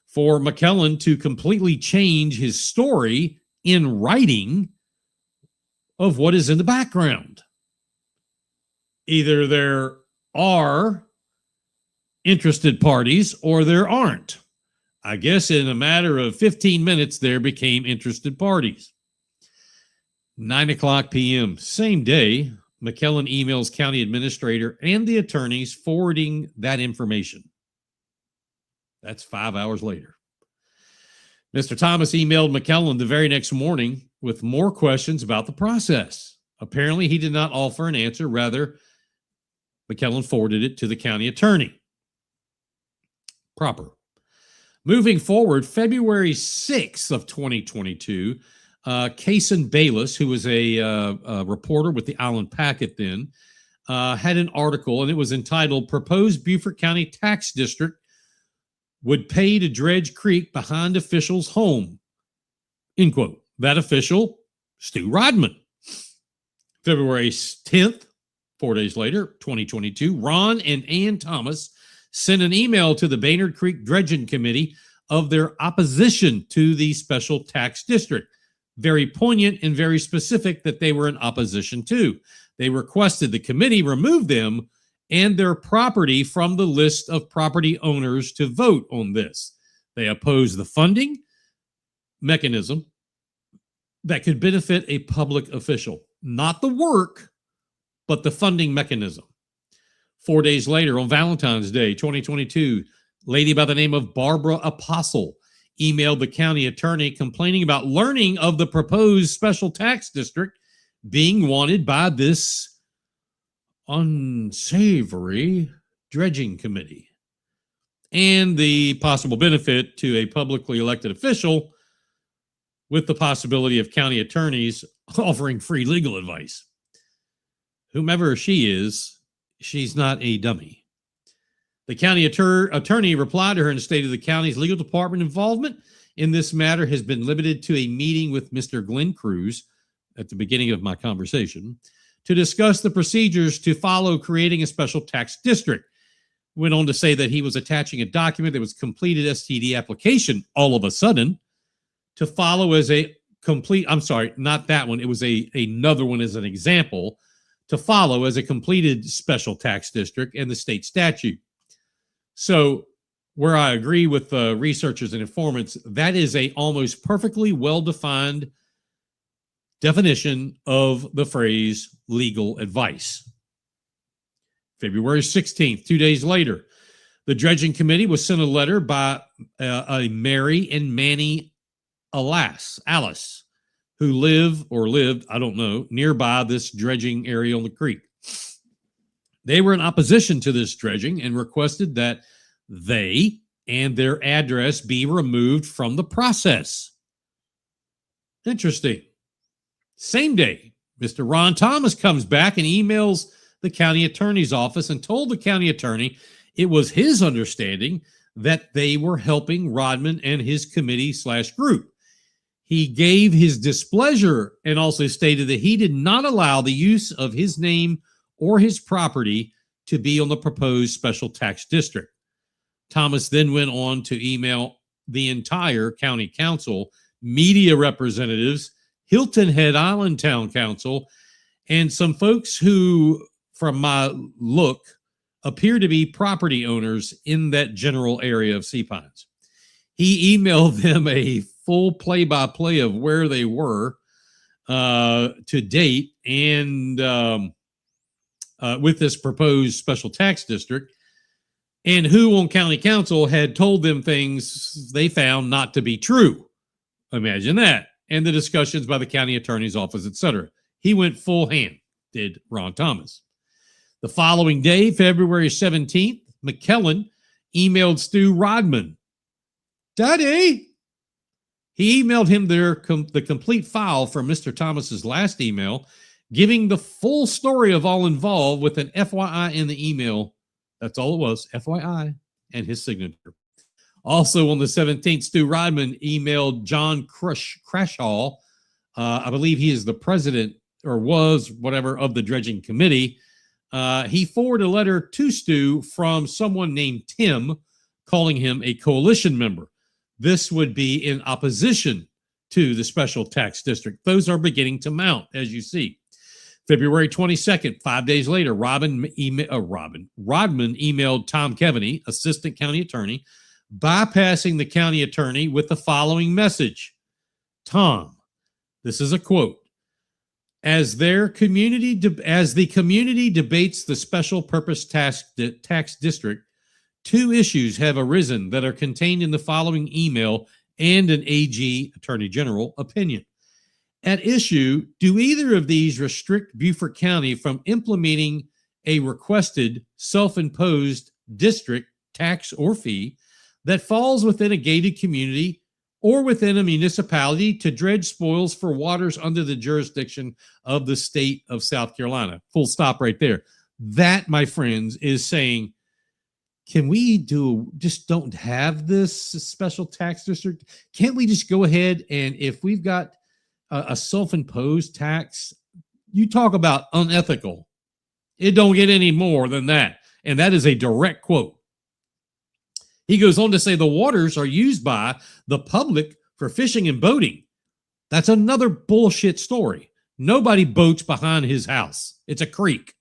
for McKellen to completely change his story in writing of what is in the background. Either there are interested parties or there aren't. I guess in a matter of 15 minutes, there became interested parties. 9:00 p.m., same day, McKellen emails county administrator and the attorneys forwarding that information. That's 5 hours later. Mr. Thomas emailed McKellen the very next morning with more questions about the process. Apparently, he did not offer an answer. Rather, McKellen forwarded it to the county attorney. Proper. Moving forward, February 6th of 2022, Kason Bayless, who was a reporter with the Island Packet then, had an article, and it was entitled, Proposed Beaufort County Tax District Would Pay to Dredge Creek Behind Official's Home. End quote. That official, Stu Rodman. February 10th, 4 days later, 2022, Ron and Ann Thomas sent an email to the Baynard Creek Dredging Committee of their opposition to the special tax district. Very poignant and very specific that they were in opposition to. They requested the committee remove them and their property from the list of property owners to vote on this. They opposed the funding mechanism that could benefit a public official. Not the work, but the funding mechanism. 4 days later, on Valentine's Day, 2022, lady by the name of Barbara Apostle emailed the county attorney complaining about learning of the proposed special tax district being wanted by this unsavory dredging committee. and the possible benefit to a publicly elected official, with the possibility of county attorneys offering free legal advice. Whomever she is, she's not a dummy. The county attorney replied to her and stated the county's legal department involvement in this matter has been limited to a meeting with Mr. Glenn Cruz at the beginning of my conversation to discuss the procedures to follow creating a special tax district. Went on to say that he was attaching a document that was completed STD application all of a sudden to follow as a complete, I'm sorry, not that one. It was another one as an example to follow as a completed special tax district and the state statute. So where I agree with the researchers and informants, that is a almost perfectly well-defined definition of the phrase legal advice. February 16th, 2 days later, the dredging committee was sent a letter by a Mary and Manny Alice, who lived, I don't know, nearby this dredging area on the creek. They were in opposition to this dredging and requested that they and their address be removed from the process. Interesting. Same day, Mr. Ron Thomas comes back and emails the county attorney's office and told the county attorney it was his understanding that they were helping Rodman and his committee/group. He gave his displeasure and also stated that he did not allow the use of his name or his property to be on the proposed special tax district. Thomas then went on to email the entire county council, media representatives, Hilton Head Island Town Council, and some folks who, from my look, appear to be property owners in that general area of Sea Pines. He emailed them a full play-by-play of where they were to date and with this proposed special tax district, and who on county council had told them things they found not to be true. Imagine that. And the discussions by the county attorney's office, etc. He went full hand, did Ron Thomas. The following day, February 17th, McKellen emailed Stu Rodman. Daddy! He emailed him the complete file from Mr. Thomas's last email, giving the full story of all involved with an FYI in the email. That's all it was, FYI, and his signature. Also on the 17th, Stu Rodman emailed John Crashall. I believe he is the president or was whatever of the dredging committee. He forwarded a letter to Stu from someone named Tim, calling him a coalition member. This would be in opposition to the special tax district. Those are beginning to mount, as you see. February 22nd, 5 days later, Rodman emailed Tom Keaveney, assistant county attorney, bypassing the county attorney with the following message. Tom, this is a quote. As the community debates the special purpose tax district, two issues have arisen that are contained in the following email and an AG, Attorney General, opinion. At issue, do either of these restrict Beaufort County from implementing a requested self-imposed district tax or fee that falls within a gated community or within a municipality to dredge spoils for waters under the jurisdiction of the state of South Carolina? Full stop right there. That, my friends, is saying, can we just don't have this special tax district? Can't we just go ahead and if we've got a self-imposed tax, you talk about unethical. It don't get any more than that. And that is a direct quote. He goes on to say the waters are used by the public for fishing and boating. That's another bullshit story. Nobody boats behind his house. It's a creek.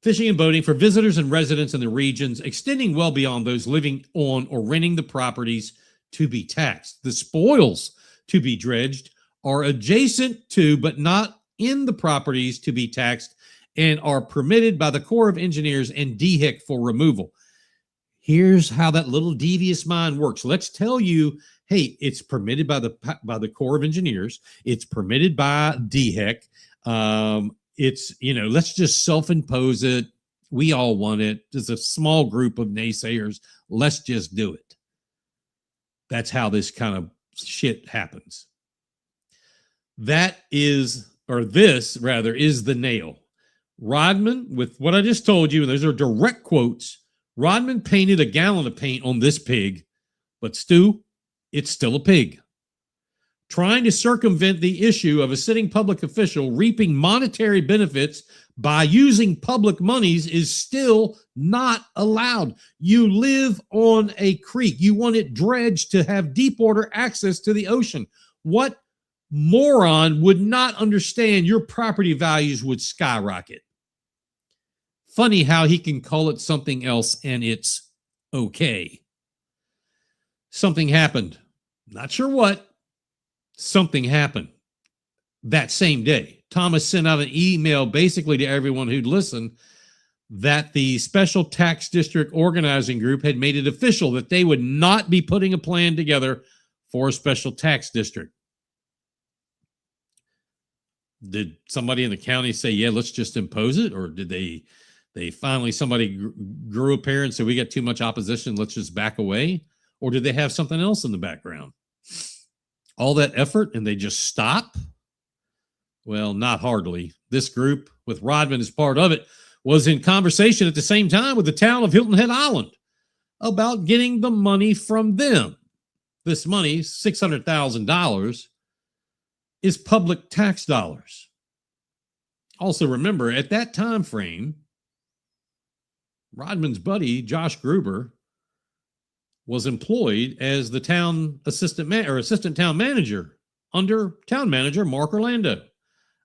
Fishing and boating for visitors and residents in the regions, extending well beyond those living on or renting the properties to be taxed. The spoils to be dredged are adjacent to, but not in the properties to be taxed, and are permitted by the Corps of Engineers and DHEC for removal. Here's how that little devious mind works. Let's tell you, hey, it's permitted by the Corps of Engineers. It's permitted by DHEC. Let's just self-impose it, We all want it. There's a small group of naysayers. Let's just do it. That's how this kind of shit happens. This is the nail. Rodman, with what I just told you, and those are direct quotes, Rodman painted a gallon of paint on this pig, but Stu, it's still a pig. Trying to circumvent the issue of a sitting public official reaping monetary benefits by using public monies is still not allowed. You live on a creek. You want it dredged to have deep water access to the ocean. What moron would not understand your property values would skyrocket? Funny how he can call it something else and it's okay. Something happened. Not sure what. Something happened that same day. Thomas sent out an email basically to everyone who'd listened that the Special Tax District Organizing Group had made it official that they would not be putting a plan together for a special tax district. Did somebody in the county say, yeah, let's just impose it? Or did they finally, somebody grew a pair and said, we got too much opposition, let's just back away? Or did they have something else in the background? All that effort and they just stop? Well, not hardly. This group, with Rodman as part of it, was in conversation at the same time with the town of Hilton Head Island about getting the money from them. This money, $600,000, is public tax dollars. Also remember, at that time frame, Rodman's buddy, Josh Gruber, was employed as the town assistant town manager under town manager Mark Orlando.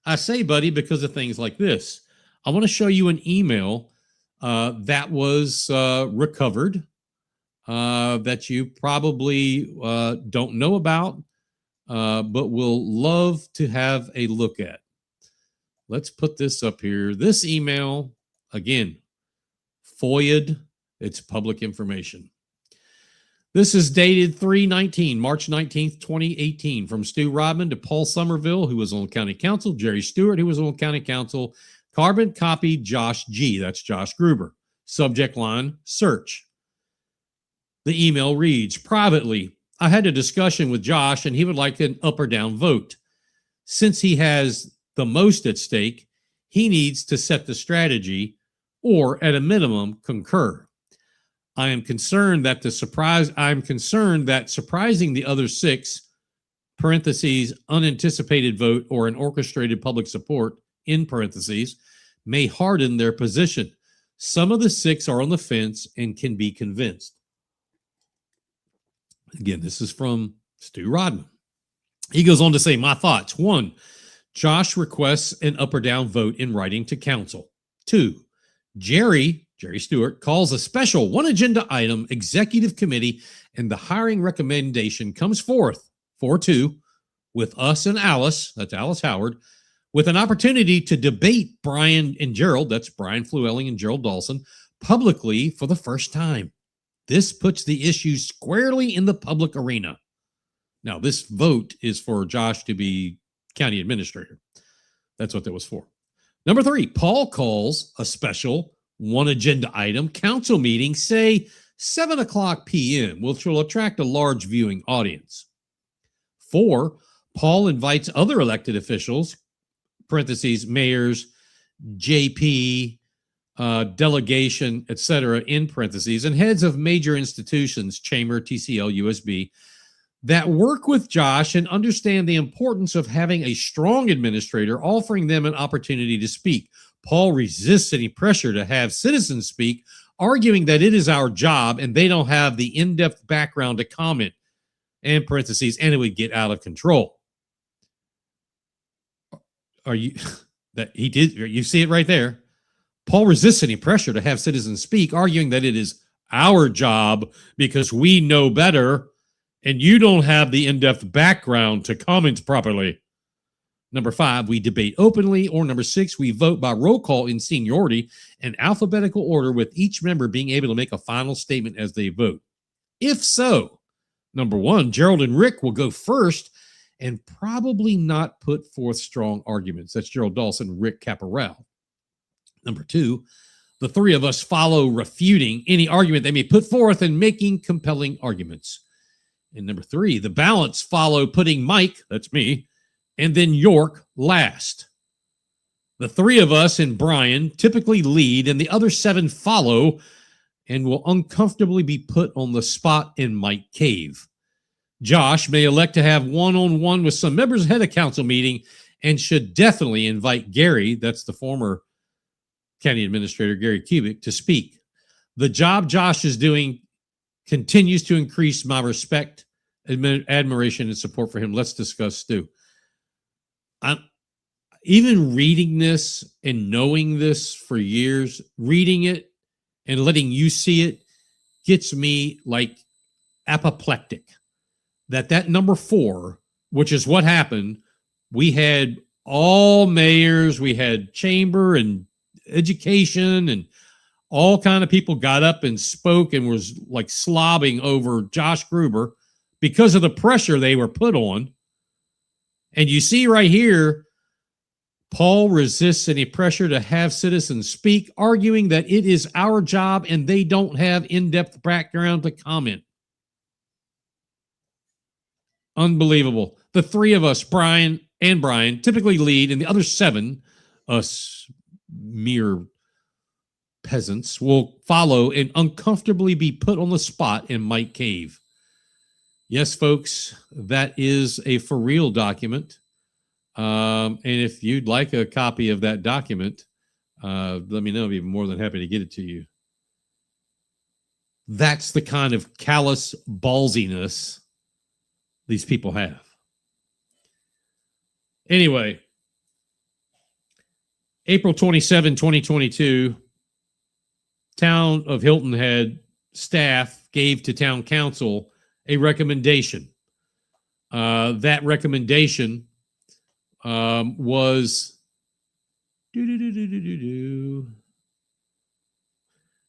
I say buddy because of things like this. I want to show you an email that was recovered that you probably don't know about, but will love to have a look at. Let's put this up here. This email, again, FOIA'd. It's public information. This is dated 3/19, March 19th, 2018, from Stu Rodman to Paul Somerville, who was on county council, Jerry Stewart, who was on county council, carbon copy Josh G. That's Josh Gruber. Subject line, search. The email reads, privately, I had a discussion with Josh and he would like an up or down vote. Since he has the most at stake, he needs to set the strategy or at a minimum concur. I'm concerned that surprising the other six, parentheses, unanticipated vote or an orchestrated public support, in parentheses, may harden their position. Some of the six are on the fence and can be convinced. Again, this is from Stu Rodman. He goes on to say, my thoughts. 1, Josh requests an up or down vote in writing to council. 2, Jerry Stewart calls a special one agenda item executive committee and the hiring recommendation comes forth 4-2 with us and Alice, that's Alice Howard, with an opportunity to debate Brian and Gerald, that's Brian Flewelling and Gerald Dawson, publicly for the first time. This puts the issue squarely in the public arena. Now, this vote is for Josh to be county administrator. That's what that was for. Number 3, Paul calls a special one agenda item council meeting, say 7:00 p.m., which will attract a large viewing audience. 4, Paul invites other elected officials, parentheses, mayors, JP, delegation, etc., in parentheses, and heads of major institutions, Chamber, TCL, USB, that work with Josh and understand the importance of having a strong administrator, offering them an opportunity to speak. Paul resists any pressure to have citizens speak, arguing that it is our job and they don't have the in-depth background to comment, and parentheses, and it would get out of control. Are you that he did? You see it right there. Paul resists any pressure to have citizens speak, arguing that it is our job because we know better and you don't have the in-depth background to comment properly. Number 5, we debate openly, or number 6, we vote by roll call in seniority and alphabetical order, with each member being able to make a final statement as they vote. If so, number 1, Gerald and Rick will go first and probably not put forth strong arguments. That's Gerald Dawson, Rick Caporal. Number 2, The three of us follow refuting any argument they may put forth and making compelling arguments. And number three, the balance follow putting Mike, that's me, and then York last. The three of us and Brian typically lead, and the other seven follow and will uncomfortably be put on the spot and might cave. Josh may elect to have one-on-one with some members ahead of council meeting and should definitely invite Gary, that's the former county administrator, Gary Kubik, to speak. The job Josh is doing continues to increase my respect, admiration, and support for him. Let's discuss Stu. Even reading this and knowing this for years, reading it and letting you see it gets me like apoplectic. That number 4, which is what happened, we had all mayors, we had chamber and education, and all kind of people got up and spoke and was like slobbing over Josh Gruber because of the pressure they were put on. And you see right here, Paul resists any pressure to have citizens speak, arguing that it is our job and they don't have in-depth background to comment. Unbelievable. The three of us, Brian, typically lead, and the other 7, us mere peasants, will follow and uncomfortably be put on the spot and might cave. Yes, folks, that is a for real document. And if you'd like a copy of that document, let me know. I'd be more than happy to get it to you. That's the kind of callous ballsiness these people have. Anyway, April 27, 2022, Town of Hilton Head staff gave to town council a recommendation. That recommendation was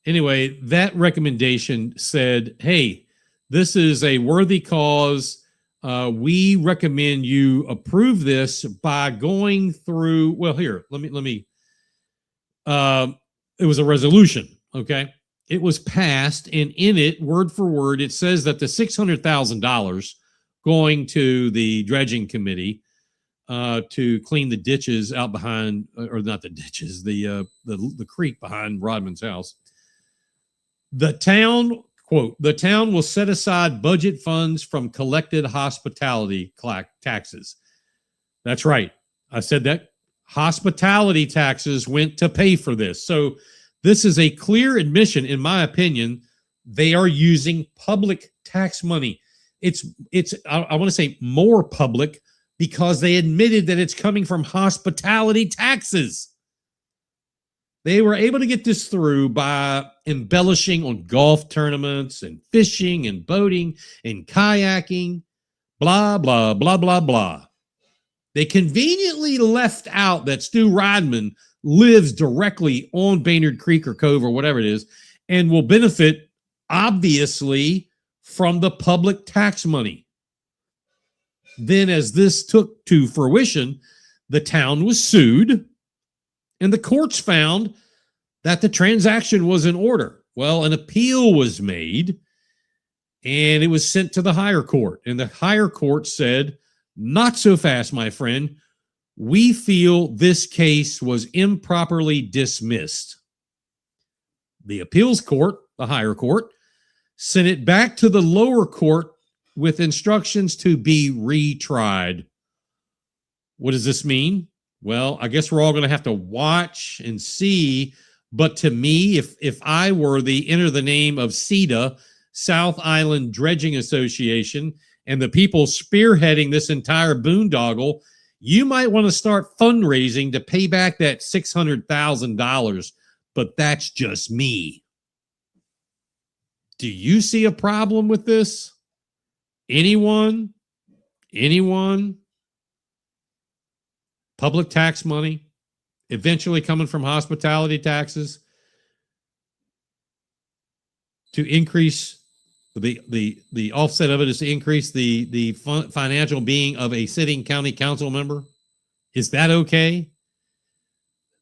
anyway, that recommendation said, hey, this is a worthy cause. We recommend you approve this by going through, well, here, let me it was a resolution, okay? It was passed, and in it, word for word, it says that the $600,000 going to the dredging committee to clean the ditches out behind, or not the ditches, the creek behind Rodman's house. The town, quote, the town will set aside budget funds from collected hospitality taxes. That's right. I said that. Hospitality taxes went to pay for this. So this is a clear admission, in my opinion, they are using public tax money. It's I want to say more public because they admitted that it's coming from hospitality taxes. They were able to get this through by embellishing on golf tournaments and fishing and boating and kayaking, blah, blah, blah, blah, blah. They conveniently left out that Stu Rodman lives directly on Baynard Creek or Cove or whatever it is and will benefit, obviously, from the public tax money. Then as this took to fruition, the town was sued, and the courts found that the transaction was in order. Well, an appeal was made, and it was sent to the higher court. And the higher court said, not so fast, my friend. We feel this case was improperly dismissed. The appeals court, the higher court, sent it back to the lower court with instructions to be retried. What does this mean? Well, I guess we're all going to have to watch and see. But to me, if I were the enter the name of CEDA, South Island Dredging Association, and the people spearheading this entire boondoggle, you might want to start fundraising to pay back that $600,000. But that's just me. Do you see a problem with this? Anyone? Public tax money eventually coming from hospitality taxes to increase the offset of it is to increase the financial being of a sitting county council member. Is that okay?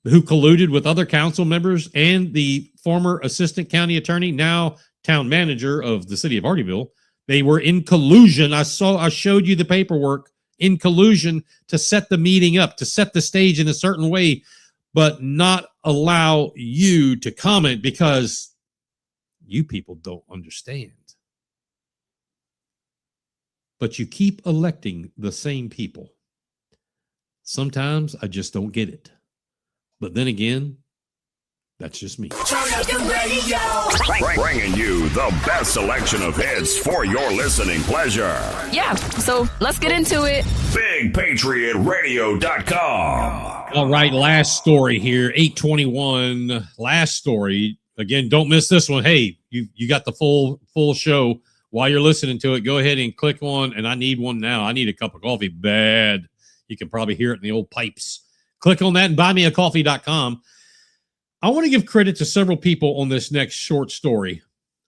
who colluded with other council members and the former assistant county attorney, now town manager of the city of Hardyville. They were in collusion. I showed you the paperwork, in collusion to set the meeting up, to set the stage in a certain way, but not allow you to comment because you people don't understand. But you keep electing the same people. Sometimes I just don't get it. But then again, that's just me. Bringing you the best selection of hits for your listening pleasure. Yeah, so let's get into it. BigPatriotRadio.com. All right, last story here, 821. Last story. Again, don't miss this one. Hey, you got the full show. While you're listening to it, go ahead and click on, and I need one now. I need a cup of coffee bad. You can probably hear it in the old pipes. Click on that and buymeacoffee.com. I want to give credit to several people on this next short story.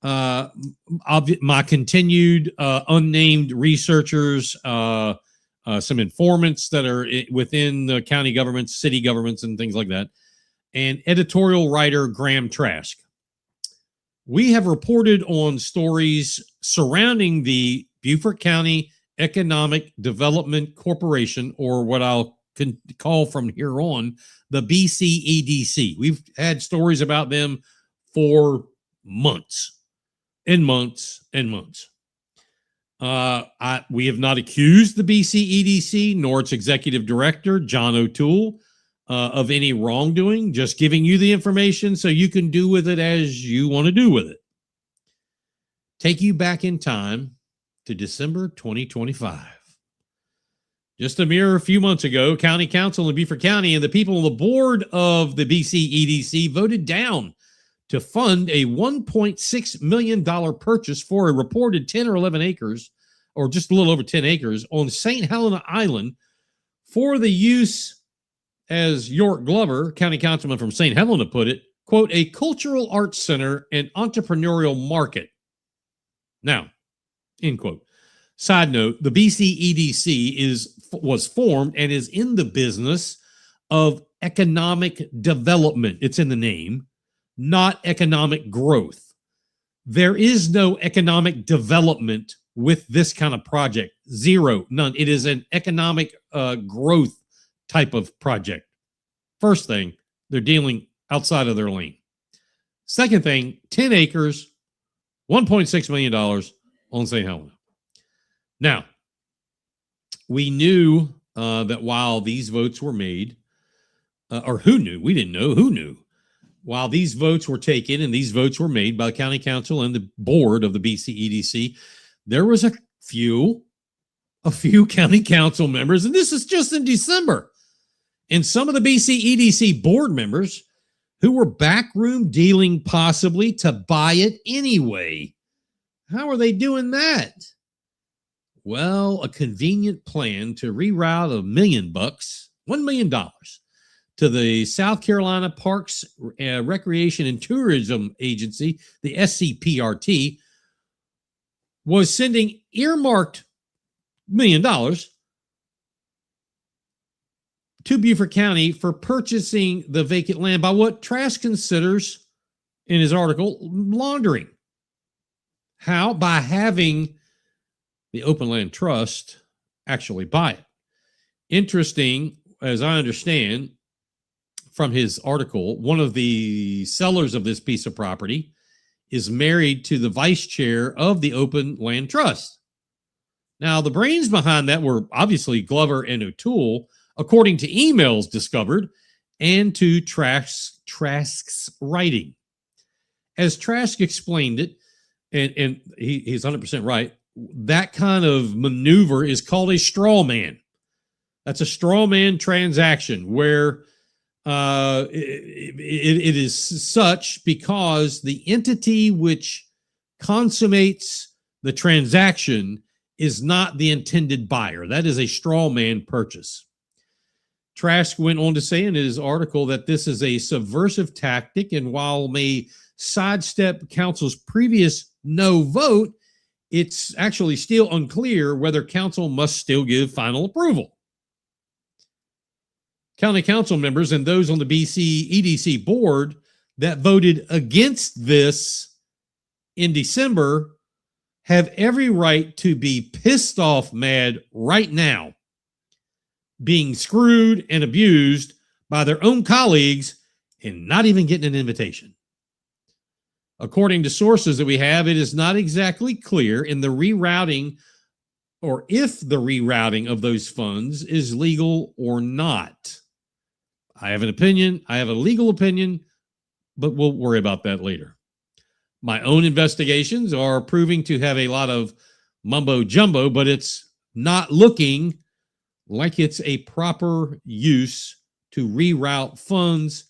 My continued unnamed researchers, some informants that are within the county governments, city governments, and things like that, and editorial writer Graham Trask. We have reported on stories surrounding the Beaufort County Economic Development Corporation, or what I'll call from here on the BCEDC. We've had stories about them for months and months and months. We have not accused the BCEDC nor its executive director, John O'Toole, of any wrongdoing, just giving you the information so you can do with it as you want to do with it. Take you back in time to December 2025. Just a mere few months ago, County Council in Beaufort County and the people on the board of the BCEDC voted down to fund a $1.6 million purchase for a reported 10 or 11 acres, or just a little over 10 acres, on St. Helena Island for the use, as York Glover, county councilman from St. Helena, put it, quote, a cultural arts center and entrepreneurial market. Now, end quote. Side note, the BCEDC was formed and is in the business of economic development. It's in the name, not economic growth. There is no economic development with this kind of project. Zero, none. It is an economic growth type of project. First thing, they're dealing outside of their lane. Second thing, 10 acres, $1.6 million on St. Helena. Now, we knew that while these votes were made, or who knew? We didn't know. Who knew? While these votes were taken and these votes were made by the county council and the board of the BCEDC, there was a few county council members, and this is just in December, and some of the BCEDC board members who were backroom dealing possibly to buy it anyway. How are they doing that? Well, a convenient plan to reroute $1 million, $1 million, to the South Carolina Parks, Recreation and Tourism Agency, the SCPRT, was sending earmarked $1 million to Beaufort County for purchasing the vacant land by what Trask considers, in his article, laundering. How? By having the Open Land Trust actually buy it. Interesting, as I understand from his article, one of the sellers of this piece of property is married to the vice chair of the Open Land Trust. Now, the brains behind that were obviously Glover and O'Toole, according to emails discovered and to Trask's writing. As Trask explained it, and he's 100% right, that kind of maneuver is called a straw man. That's a straw man transaction where it is such because the entity which consummates the transaction is not the intended buyer. That is a straw man purchase. Trask went on to say in his article that this is a subversive tactic, and while may sidestep council's previous no vote, it's actually still unclear whether council must still give final approval. county council members and those on the BC EDC board that voted against this in December have every right to be pissed off mad right now, being screwed and abused by their own colleagues and not even getting an invitation. According to sources that we have, it is not exactly clear in the rerouting or if the rerouting of those funds is legal or not. I have an opinion. I have a legal opinion, but we'll worry about that later. My own investigations are proving to have a lot of mumbo jumbo, but it's not looking like it's a proper use to reroute funds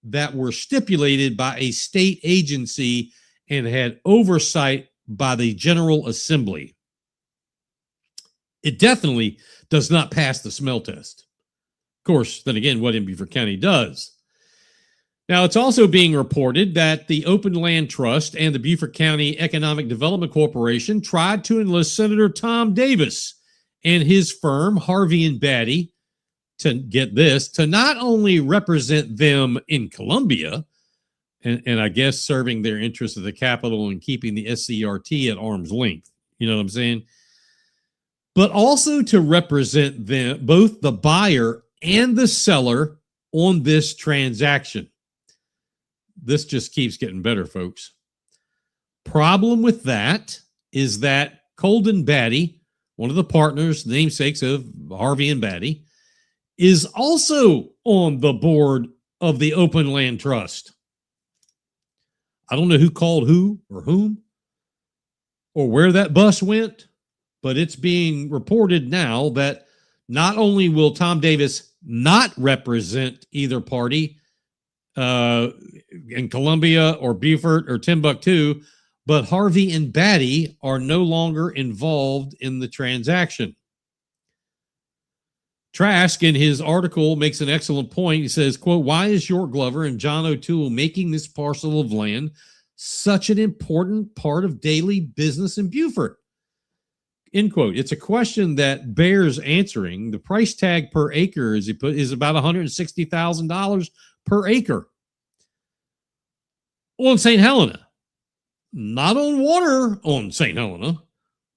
that were stipulated by a state agency and had oversight by the General Assembly. It definitely does not pass the smell test. Of course, then again, what in Beaufort County does. Now, it's also being reported that the Open Land Trust and the Beaufort County Economic Development Corporation tried to enlist Senator Tom Davis and his firm, Harvey and Batty, to get this, to not only represent them in Columbia, and I guess serving their interests at the Capitol and keeping the SCRT at arm's length, you know what I'm saying? But also to represent them, both the buyer and the seller on this transaction. This just keeps getting better, folks. Problem with that is that Colden Batty, one of the partners, namesakes of Harvey and Batty, is also on the board of the Open Land Trust. I don't know who called who or whom or where that bus went, but it's being reported now that not only will Tom Davis not represent either party in Columbia or Beaufort or Timbuktu, but Harvey and Batty are no longer involved in the transaction. Trask, in his article, makes an excellent point. He says, quote, "Why is York Glover and John O'Toole making this parcel of land such an important part of daily business in Beaufort?" End quote. It's a question that bears answering. The price tag per acre, as he put, is about $160,000 per acre on St. Helena. Not on water on St. Helena,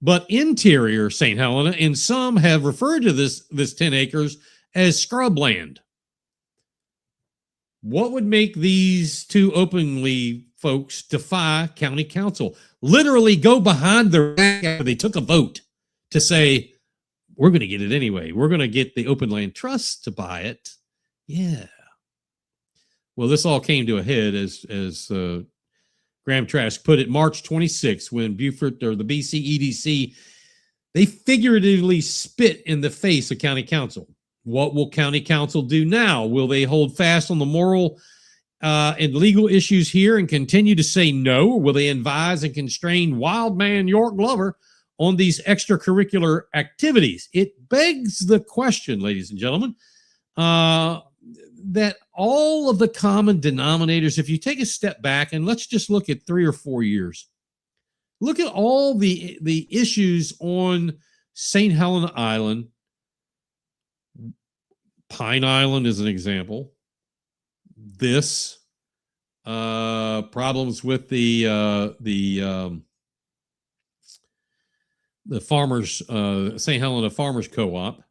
but interior St. Helena, and some have referred to this 10 acres as scrubland. What would make these two openly folks defy county council? Literally go behind their back after they took a vote to say, we're going to get it anyway. We're going to get the Open Land Trust to buy it. Yeah. Well, this all came to a head as Graham Trask put it, March 26th, when Beaufort or the BC EDC, they figuratively spit in the face of county council. What will county council do now? Will they hold fast on the moral and legal issues here and continue to say no? Or will they advise and constrain wild man York Glover on these extracurricular activities? It begs the question, ladies and gentlemen, that all of the common denominators, if you take a step back and let's just look at 3 or 4 years, look at all the issues on St. Helena Island. Pine Island is an example. This problems with the farmers, St. Helena Farmers Co-op.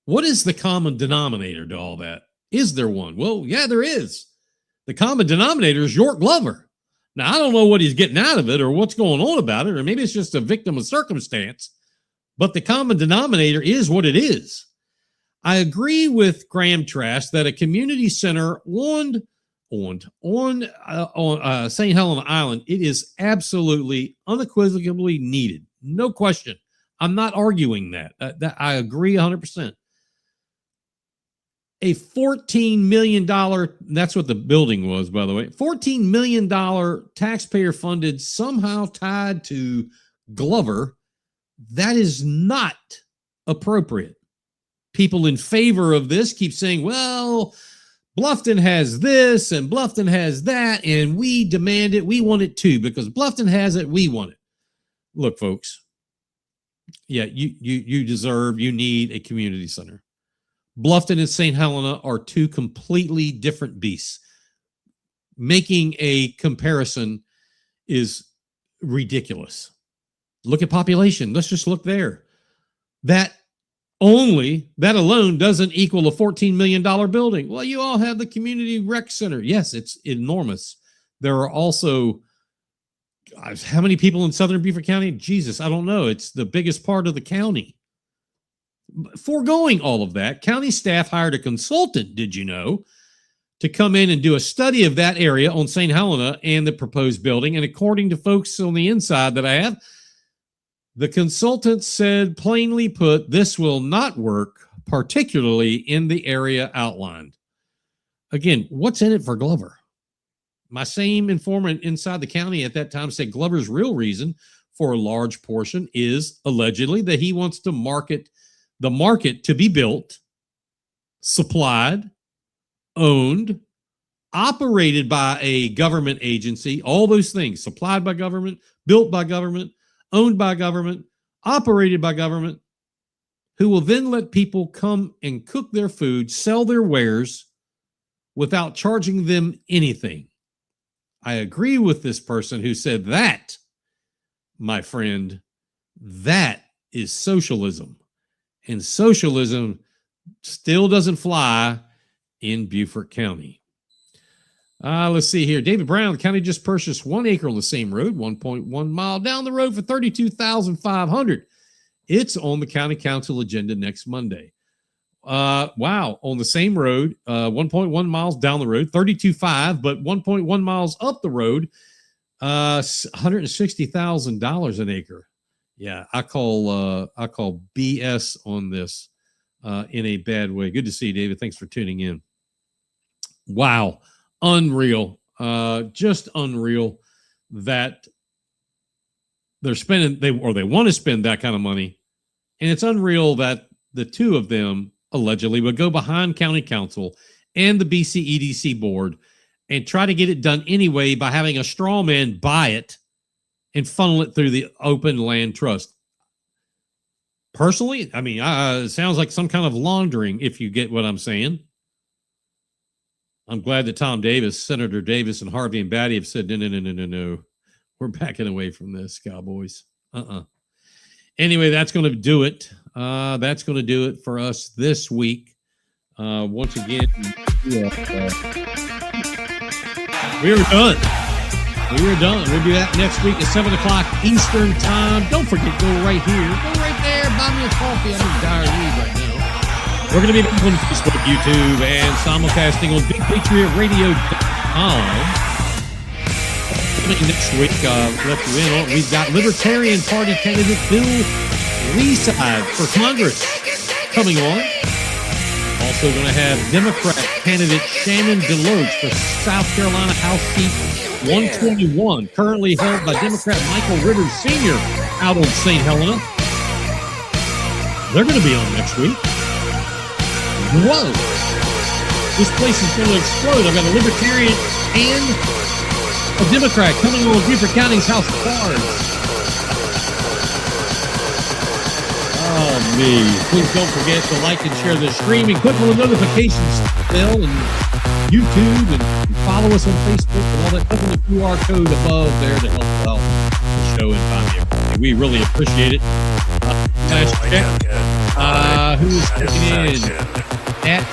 What is the common denominator to all that? Is there one? Well, yeah, there is. The common denominator is York Glover. Now, I don't know what he's getting out of it or what's going on about it, or maybe it's just a victim of circumstance, but the common denominator is what it is. I agree with Graham Trask that a community center on St. Helena Island, it is absolutely unequivocally needed. No question. I'm not arguing that. I agree 100%. A $14 million, that's what the building was, by the way, $14 million taxpayer funded, somehow tied to Glover. That is not appropriate. People in favor of this keep saying, well, Bluffton has this and Bluffton has that, and we demand it. We want it too, because Bluffton has it. We want it. Look, folks. Yeah, you need a community center. Bluffton and St. Helena are two completely different beasts. Making a comparison is ridiculous. Look at population. Let's just look there. That alone doesn't equal a $14 million building. Well, you all have the community rec center. Yes, it's enormous. There are also, how many people in Southern Beaufort County? Jesus, I don't know. It's the biggest part of the county. Foregoing all of that, county staff hired a consultant, did you know, to come in and do a study of that area on St. Helena and the proposed building. And according to folks on the inside that I have, the consultant said, plainly put, this will not work, particularly in the area outlined. Again, what's in it for Glover? My same informant inside the county at that time said Glover's real reason for a large portion is allegedly that he wants to market the market to be built, supplied, owned, operated by a government agency, all those things, supplied by government, built by government, owned by government, operated by government, who will then let people come and cook their food, sell their wares without charging them anything. I agree with this person who said that, my friend, that is socialism. And socialism still doesn't fly in Beaufort County. Let's see here. David Brown, the county just purchased 1 acre on the same road, 1.1 mile down the road for $32,500. It's on the county council agenda next Monday. Wow. On the same road, 1.1 miles down the road, $32,500, but 1.1 miles up the road, $160,000 an acre. Yeah, I call BS on this in a bad way. Good to see you, David. Thanks for tuning in. Wow, unreal, just unreal that they're spending they want to spend that kind of money, and it's unreal that the two of them allegedly would go behind county council and the BC EDC board and try to get it done anyway by having a straw man buy it and funnel it through the open land trust. Personally, I mean, it sounds like some kind of laundering, if you get what I'm saying. I'm glad that Tom Davis, Senator Davis, and Harvey and Batty have said, no. We're backing away from this, Cowboys. Anyway, that's going to do it. That's going to do it for us this week. Once again, we are done. We're done. We'll do that next week at 7 o'clock Eastern time. Don't forget, go right here. Go right there. Buy me a coffee. I'm in dire need right now. We're going to be on Facebook, YouTube, and simulcasting on BigPatriotRadio.com. Next week, let you in on, we've got Libertarian Party candidate Bill Leeside for Congress coming on. Also going to have Democrat candidate Shannon Deloach for South Carolina House seat 121, currently held by Democrat Michael Rivers Sr. out on St. Helena. They're going to be on next week. Whoa! This place is going to explode. I've got a Libertarian and a Democrat coming on Beaufort County's House of Cards. Oh, me. Please don't forget to like and share the stream and click on the notifications bell and YouTube and follow us on Facebook and all that. Click on the QR code above there to help out the show and find everything. We really appreciate it. Who's checking in? At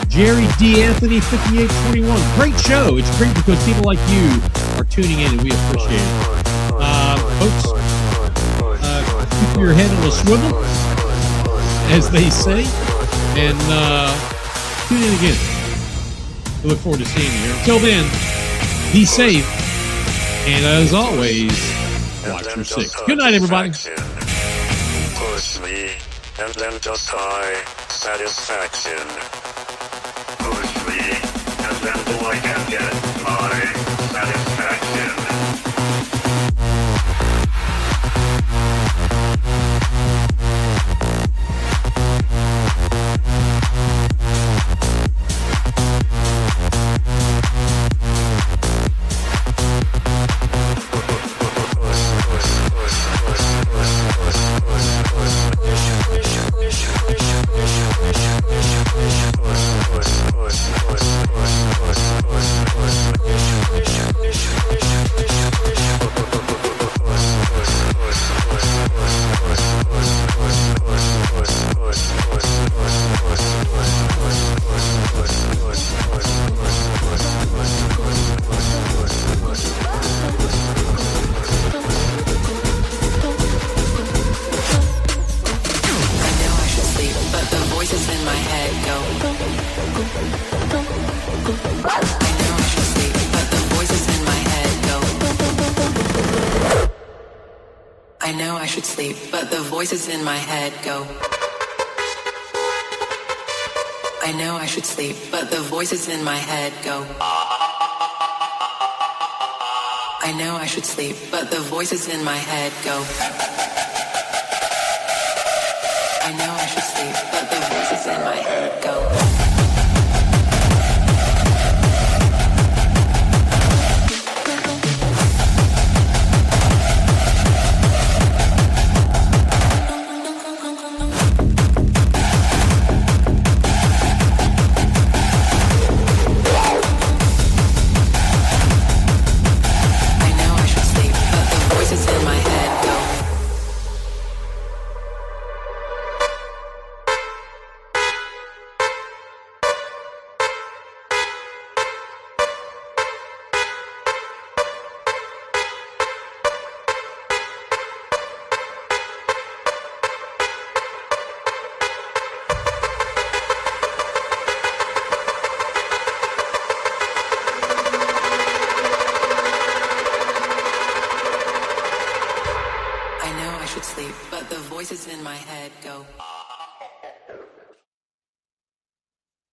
Jerry D. Anthony 5821. Great show. It's great because people like you are tuning in and we appreciate it. Folks, keep your head on a swivel, as they say, and tune in again. We look forward to seeing you here. Until then, be safe, and as always, watch your six. Good night, everybody. Push me, and then just die. Satisfaction. Push me, and then so I can get my satisfaction. Push. should sleep, but the voices in my head go. I know I should sleep, but the voices in my head go. I know I should sleep, but the voices in my head go. I know I should sleep, but the voices in my head go. I know I should sleep, but the voices in my head go.